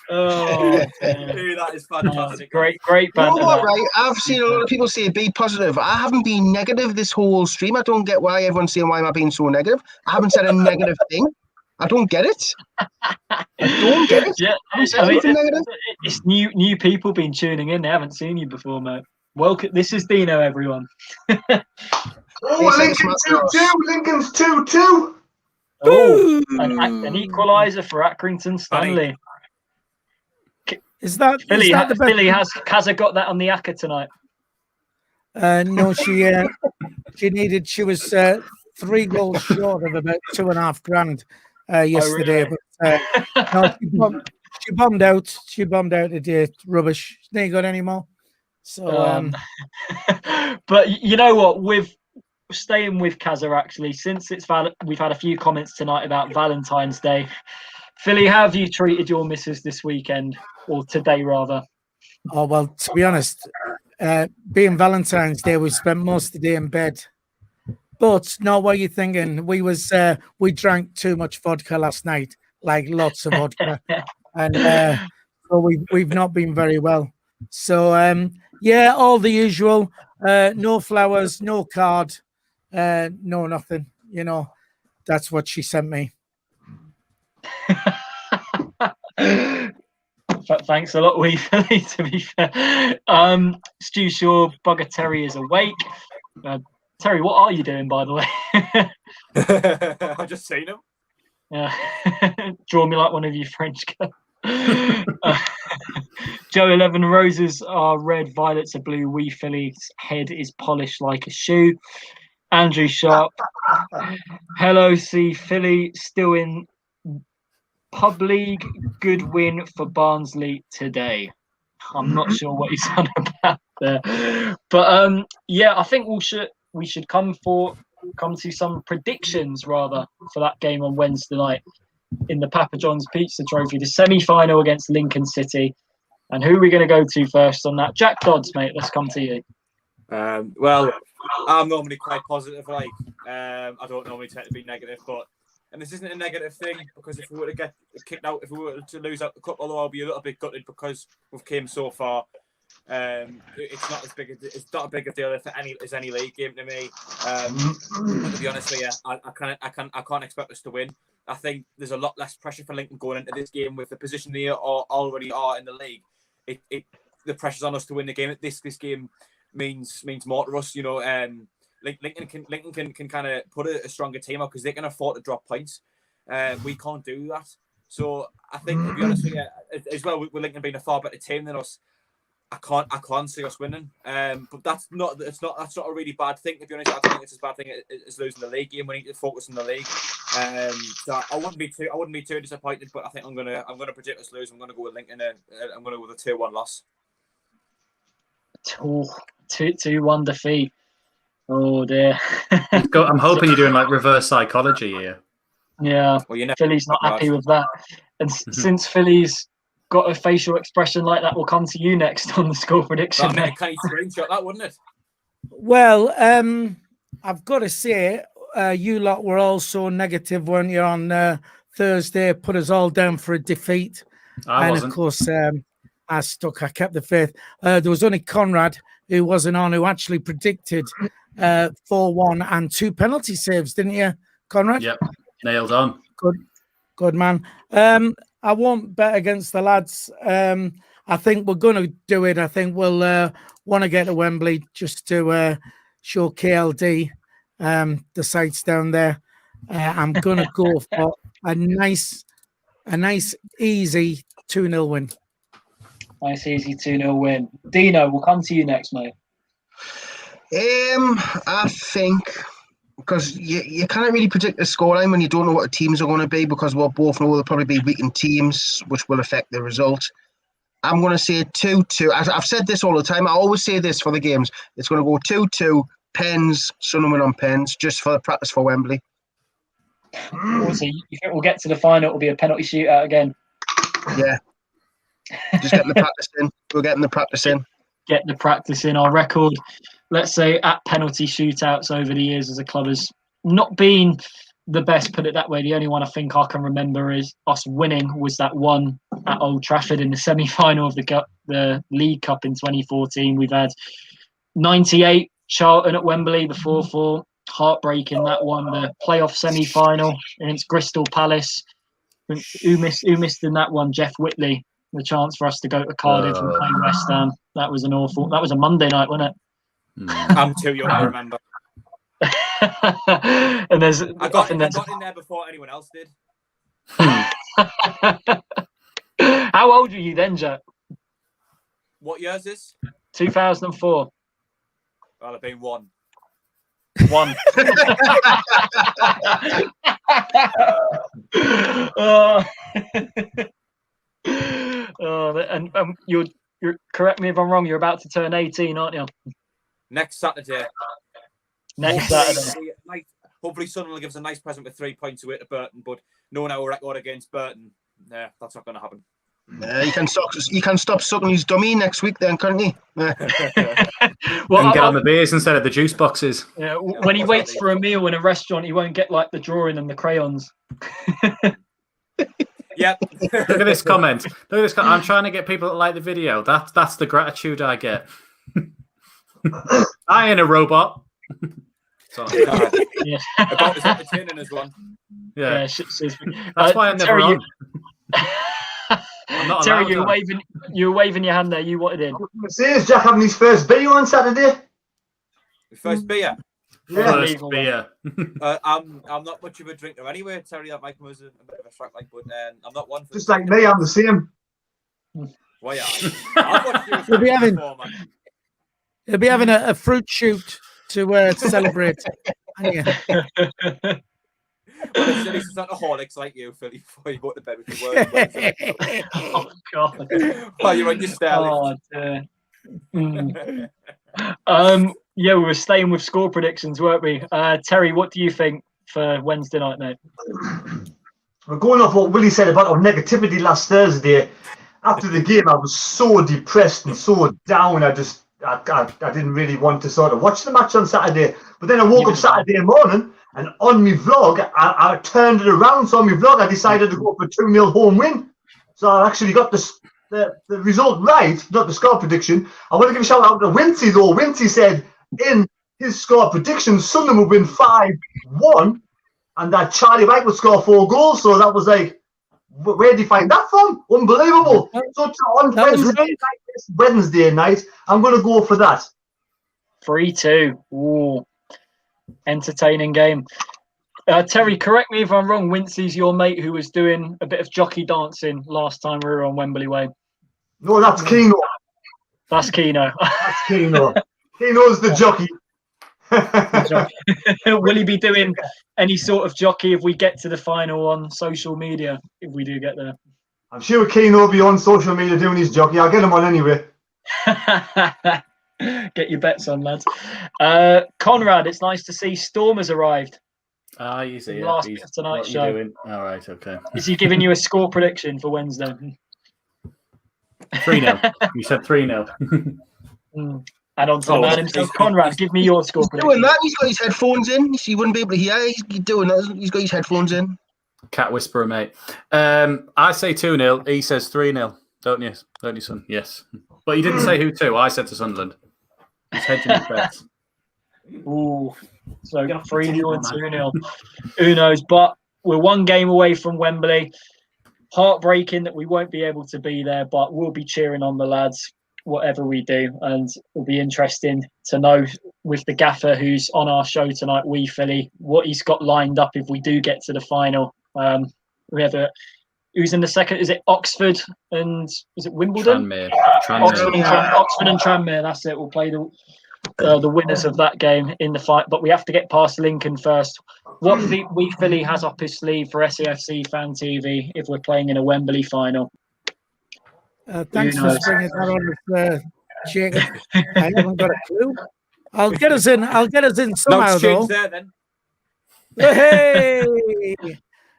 Oh, Dude, that is fantastic. Great You know banter. what, right? I've seen a lot of people say be positive. I haven't been negative this whole stream. I don't get why everyone's saying why am I being so negative. I haven't said a negative thing. I don't get it. I don't get it. Yeah, I haven't said anything negative. it's new people been tuning in. They haven't seen you before, mate. Welcome. This is Dino, everyone. Oh, Lincoln's 2-2. Lincoln's 2-2. Oh, an equaliser for Accrington Stanley. Is that Philly? is that the best? Philly has got that on the ACCA tonight. No, she needed. She was 3 goals short of about $2,500 yesterday. really? But no, she bombed out. She bombed out. It did rubbish. She ain't got any more. So, but you know what? With staying with Kazza, actually, since we've had a few comments tonight about Valentine's Day. Philly, how have you treated your missus this weekend, or today rather? oh well, to be honest, being Valentine's Day, we spent most of the day in bed. But no, what are you thinking? We drank too much vodka last night, like lots of vodka, and so we've not been very well. So yeah, all the usual. No flowers, no card, no nothing. You know, that's what she sent me. Thanks a lot, Wee Philly, to be fair. Stu Shaw, Bugger Terry is awake. Terry, what are you doing, by the way? I've just seen him. Yeah. Draw me like one of you French girls. Joe 11 roses are red, violets are blue. Wee Philly's head is polished like a shoe. Andrew Sharp. Hello, C. Philly still in pub league. Good win for Barnsley today. I'm not sure what he's on about there, but yeah, I think we should come to some predictions rather for that game on Wednesday night in the Papa John's Pizza Trophy, the semi-final against Lincoln City. And who are we going to go to first on that? Jack Dodds, mate. Let's come to you. Well, I'm normally quite positive. I don't normally tend to be negative, and this isn't a negative thing because if we were to get kicked out, if we were to lose out the cup, although I'll be a little bit gutted because we've came so far. It's not a big a deal as any league game to me. To be honest with you, I can't expect us to win. I think there's a lot less pressure for Lincoln going into this game with the position they already are in the league. The pressure's on us to win the game. This game means more to us. You know, Lincoln can kind of put a stronger team out because they can afford to drop points. We can't do that. So I think, to be honest with you, as well, with Lincoln being a far better team than us, I can't see us winning. But that's not a really bad thing, to be honest. I think it's as bad thing as losing the league game. We need to focus on the league. So I wouldn't be too disappointed, but I think I'm gonna predict us lose. I'm gonna go with Lincoln and I'm gonna go with a 2-1 loss. 2-1 defeat. Oh dear. I'm hoping you're doing like reverse psychology here. Yeah. Well, Philly's not happy with that. And since Philly's got a facial expression like that, we'll come to you next on the score prediction. Can you screenshot that, wouldn't it? Well, I've got to say, you lot were all so negative, weren't you, on Thursday? Put us all down for a defeat. I wasn't. Of course, I kept the faith. There was only Conrad who wasn't on, who actually predicted 4-1 and 2 penalty saves, didn't you, Conrad? Yep, nailed on. Good man. I won't bet against the lads. I think we're going to do it. I think we'll want to get to Wembley just to show KLD the sights down there. I'm going to go for a nice, easy 2-0 win. Nice, easy 2-0 win. Dino, we'll come to you next, mate. I think because you can't really predict the scoreline when you don't know what the teams are going to be, because we'll both know they'll probably be weakened teams, which will affect the result. I'm going to say 2-2. I've said this all the time. I always say this for the games. It's going to go 2-2, pens, Sunderland on pens, just for the practice for Wembley. Also, you think we'll get to the final? It'll be a penalty shootout again. Yeah. Just getting the practice in. We're getting the practice in. Get the practice in. Our record, let's say, at penalty shootouts over the years as a club has not been the best, put it that way. The only one I think I can remember is us winning was that one at Old Trafford in the semi-final of the League Cup in 2014. We've had 98 Charlton at Wembley, the 4-4. Heartbreaking, that one. The playoff semi-final against Crystal Palace. Who missed in that one? Jeff Whitley. The chance for us to go to Cardiff and play West Ham. That was an awful. That was a Monday night, wasn't it? I'm too young to remember. And there's I got in there before anyone else did. How old were you then, Jack? What year is this? 2004. Well, I've been one. And you're correct me if I'm wrong. You're about to turn 18, aren't you? Next Saturday. Hopefully, Sunderland gives a nice present with 3 points away to Burton, but knowing our record against Burton, that's not going to happen. You can stop sucking his dummy next week, then, can't you? Well, and get on the beers instead of the juice boxes. Yeah, when he waits for a meal in a restaurant, he won't get like the drawing and the crayons. Yep. Look at this comment. I'm trying to get people that like the video. That's the gratitude I get. I ain't a robot. Sorry. Yeah. About as entertaining as one. Yeah. That's why I'm never Terry, on. I'm not Terry, allowed you were waving your hand there. You wanted in. Is Jack having his first beer on Saturday? First beer? First beer. I'm not much of a drinker anyway. Terry, that might come as a bit of a shock, but I'm not one for just like me, I'm the same. Why are He'll be having a fruit shoot to celebrate. Well, it's not alcoholics like you, Philly, before you go to bed with your work. Oh, God. Well, you're on your stair. Yeah, we were staying with score predictions, weren't we? Terry, what do you think for Wednesday night, mate? We're going off what Willie said about our negativity last Thursday. After the game, I was so depressed and so down. I didn't really want to sort of watch the match on Saturday. But then I woke up Saturday morning, and on my vlog, I turned it around. So on my vlog, I decided to go for 2-0 home win. So I actually got the result right, not the score prediction. I want to give a shout out to Wincy, though. Wincy said in his score prediction, Sunderland would win 5-1, and that Charlie Wright would score 4 goals. So that was like, where did you find that from? Unbelievable. So on Wednesday night, I'm going to go for that. 3-2. Ooh, entertaining game. Terry, correct me if I'm wrong. Wincy's your mate who was doing a bit of jockey dancing last time we were on Wembley Way. No, that's Keno. That's Keno. That's Keno. Keno's the jockey. Will he be doing any sort of jockey if we get to the final on social media, if we do get there? I'm sure Keno will be on social media doing his jockey. I'll get him on anyway. Get your bets on, lads. Conrad, it's nice to see Storm has arrived. Easy. Last bit of tonight's show. Doing? All right, okay. Is he giving you a score prediction for Wednesday? 3-0. You said 3-0. And on top man himself, Conrad, give me your score prediction. Doing that, he's got his headphones in. You wouldn't be able to hear. He's doing that. He's got his headphones in. Cat whisperer, mate. I say 2-0. He says 3-0. Don't you, son? Yes. But he didn't say who to. I said to Sunderland. He's hedging his bets. Ooh, so 3-0 and 2-0. Who knows? But we're one game away from Wembley. Heartbreaking that we won't be able to be there, but we'll be cheering on the lads whatever we do, and it'll be interesting to know with the gaffer who's on our show tonight, Wee Philly, what he's got lined up if we do get to the final. We have who's in the second? Is it Oxford and is it Wimbledon? Tranmere. Oxford and Tranmere. That's it. We'll play the winners of that game in the fight, but we have to get past Lincoln first. What Wee Philly has up his sleeve for SAFC Fan TV if we're playing in a Wembley final? Thanks for springing that on us, Jacob. I haven't got a clue. I'll get us in somehow, though. There, then. Hey,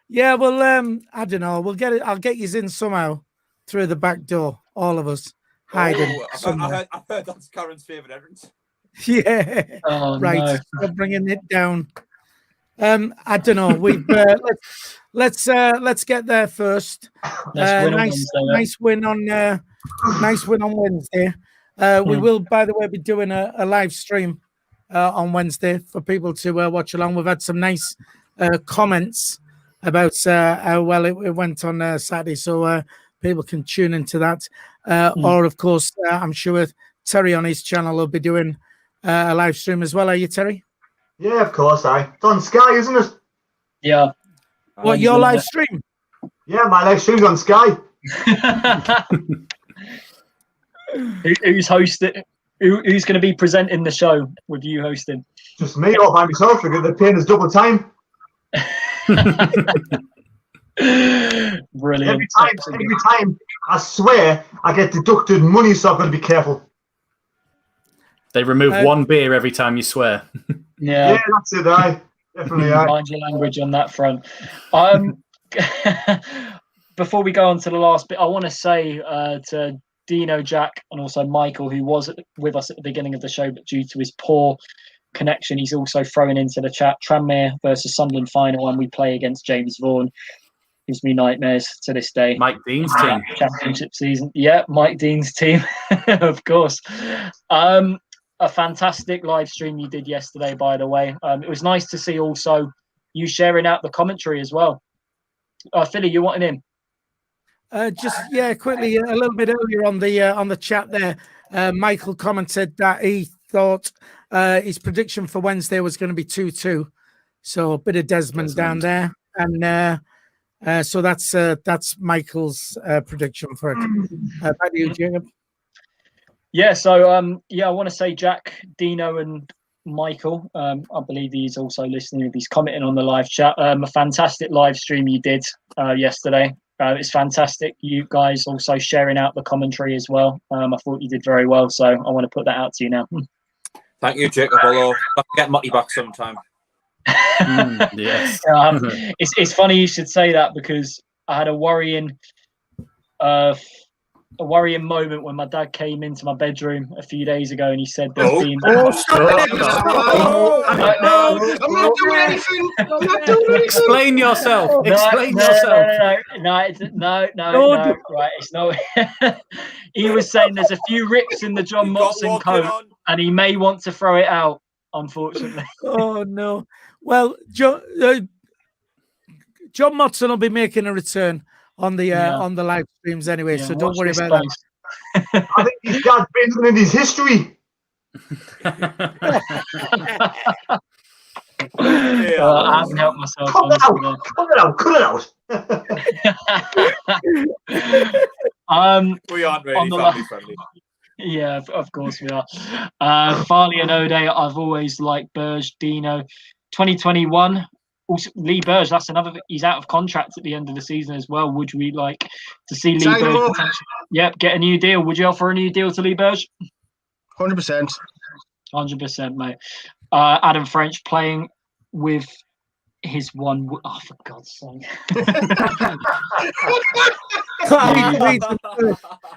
yeah. Well, I don't know. We'll get it. I'll get you in somehow through the back door. All of us hiding. I heard that's Karen's favourite entrance. Yeah. Oh, right. no. So bringing it down. I don't know. We've let's get there first. Nice win on Wednesday. We will, by the way, be doing a live stream on Wednesday for people to watch along. We've had some nice comments about how well it went on Saturday, so people can tune into that. Or, of course, I'm sure Terry on his channel will be doing a live stream as well. Are you, Terry? Yeah, of course. It's on Sky, isn't it? Yeah. What, your live stream? Yeah, my live stream's on Sky. Who's hosting? Who's going to be presenting the show with you hosting? Just me, all by myself, because they're paying us double time. Brilliant. Every time, I swear, I get deducted money, so I've got to be careful. They remove one beer every time you swear. Yeah, that's it. Definitely. Mind your language on that front. Before we go on to the last bit, I want to say to Dino, Jack, and also Michael, who was with us at the beginning of the show, but due to his poor connection, he's also thrown into the chat. Tranmere versus Sunderland final, and we play against James Vaughan. Gives me nightmares to this day. Mike Dean's team. Championship season. Yeah, Mike Dean's team, of course. A fantastic live stream you did yesterday, by the way. It was nice to see also you sharing out the commentary as well. Philly, you wanting in? Quickly, a little bit earlier on the chat there, Michael commented that he thought his prediction for Wednesday was going to be 2-2. So a bit of Desmond down there. And so that's Michael's prediction for it. Back to you, Jacob. Yeah, so I want to say Jack, Dino, and Michael. I believe he's also listening. He's commenting on the live chat. A fantastic live stream you did yesterday. It's fantastic. You guys also sharing out the commentary as well. I thought you did very well, so I want to put that out to you now. Thank you, Jacob. Although I'll get Mutty back sometime. Yes. It's funny you should say that because I had a worrying moment when my dad came into my bedroom a few days ago and he said there's been... I'm not doing anything. Explain yourself. No. Right, it's not. He was saying there's a few rips in the John Motson coat and he may want to throw it out, unfortunately. Oh, no. Well, John Motson will be making a return on the live streams anyway, so don't worry about that. I think his dad's been in his history. I haven't helped myself. Cut it out. We aren't really family friendly. Yeah, of course we are. Farley and Ode, I've always liked Burge, Dino. 2021. Also, Lee Burge, that's another. He's out of contract at the end of the season as well. Would we like to see Lee Burge? Get a new deal? Would you offer a new deal to Lee Burge? 100%. 100%, mate. Adam French playing with his one. Oh, for God's sake!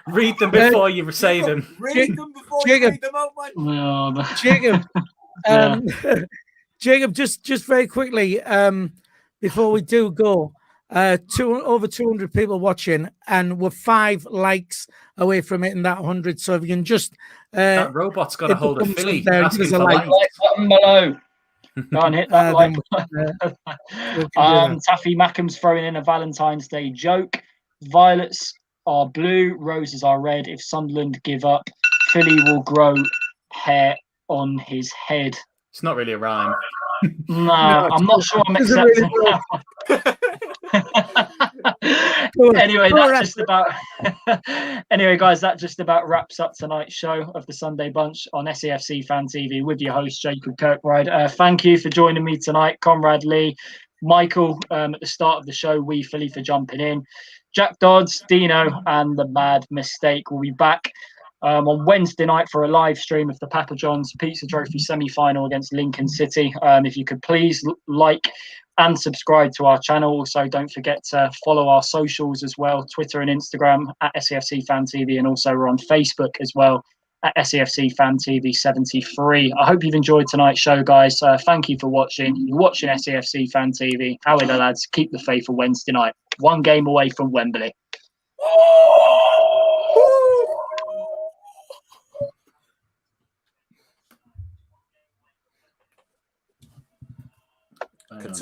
Read them before you say them. Read them before you read them out, man. No, Jacob. Jacob, just very quickly, before we do go, over 200 people watching, and we're 5 likes away from hitting that 100. So if you can just that robot's got a hold of Philly. There, Asking for like button below. Go and hit that like. Taffy Mackham's throwing in a Valentine's Day joke. Violets are blue, roses are red. If Sunderland give up, Philly will grow hair on his head. It's not really a rhyme. No, I'm not sure I'm accepting that one. Anyway, anyway, guys, that just about wraps up tonight's show of the Sunday Bunch on SAFC Fan TV with your host Jacob Kirkbride. Thank you for joining me tonight, Conrad Lee, Michael at the start of the show, Wee Philly for jumping in, Jack Dodds, Dino, and the Mad Mistake will be back on Wednesday night for a live stream of the Papa John's Pizza Trophy semi-final against Lincoln City. If you could please like and subscribe to our channel. Also, don't forget to follow our socials as well, Twitter and Instagram at SAFC Fan TV, and also we're on Facebook as well at SAFC Fan TV 73. I hope you've enjoyed tonight's show, guys. Thank you for watching. You're watching SAFC Fan TV. How are the lads? Keep the faith for Wednesday night. 1 game away from Wembley. Can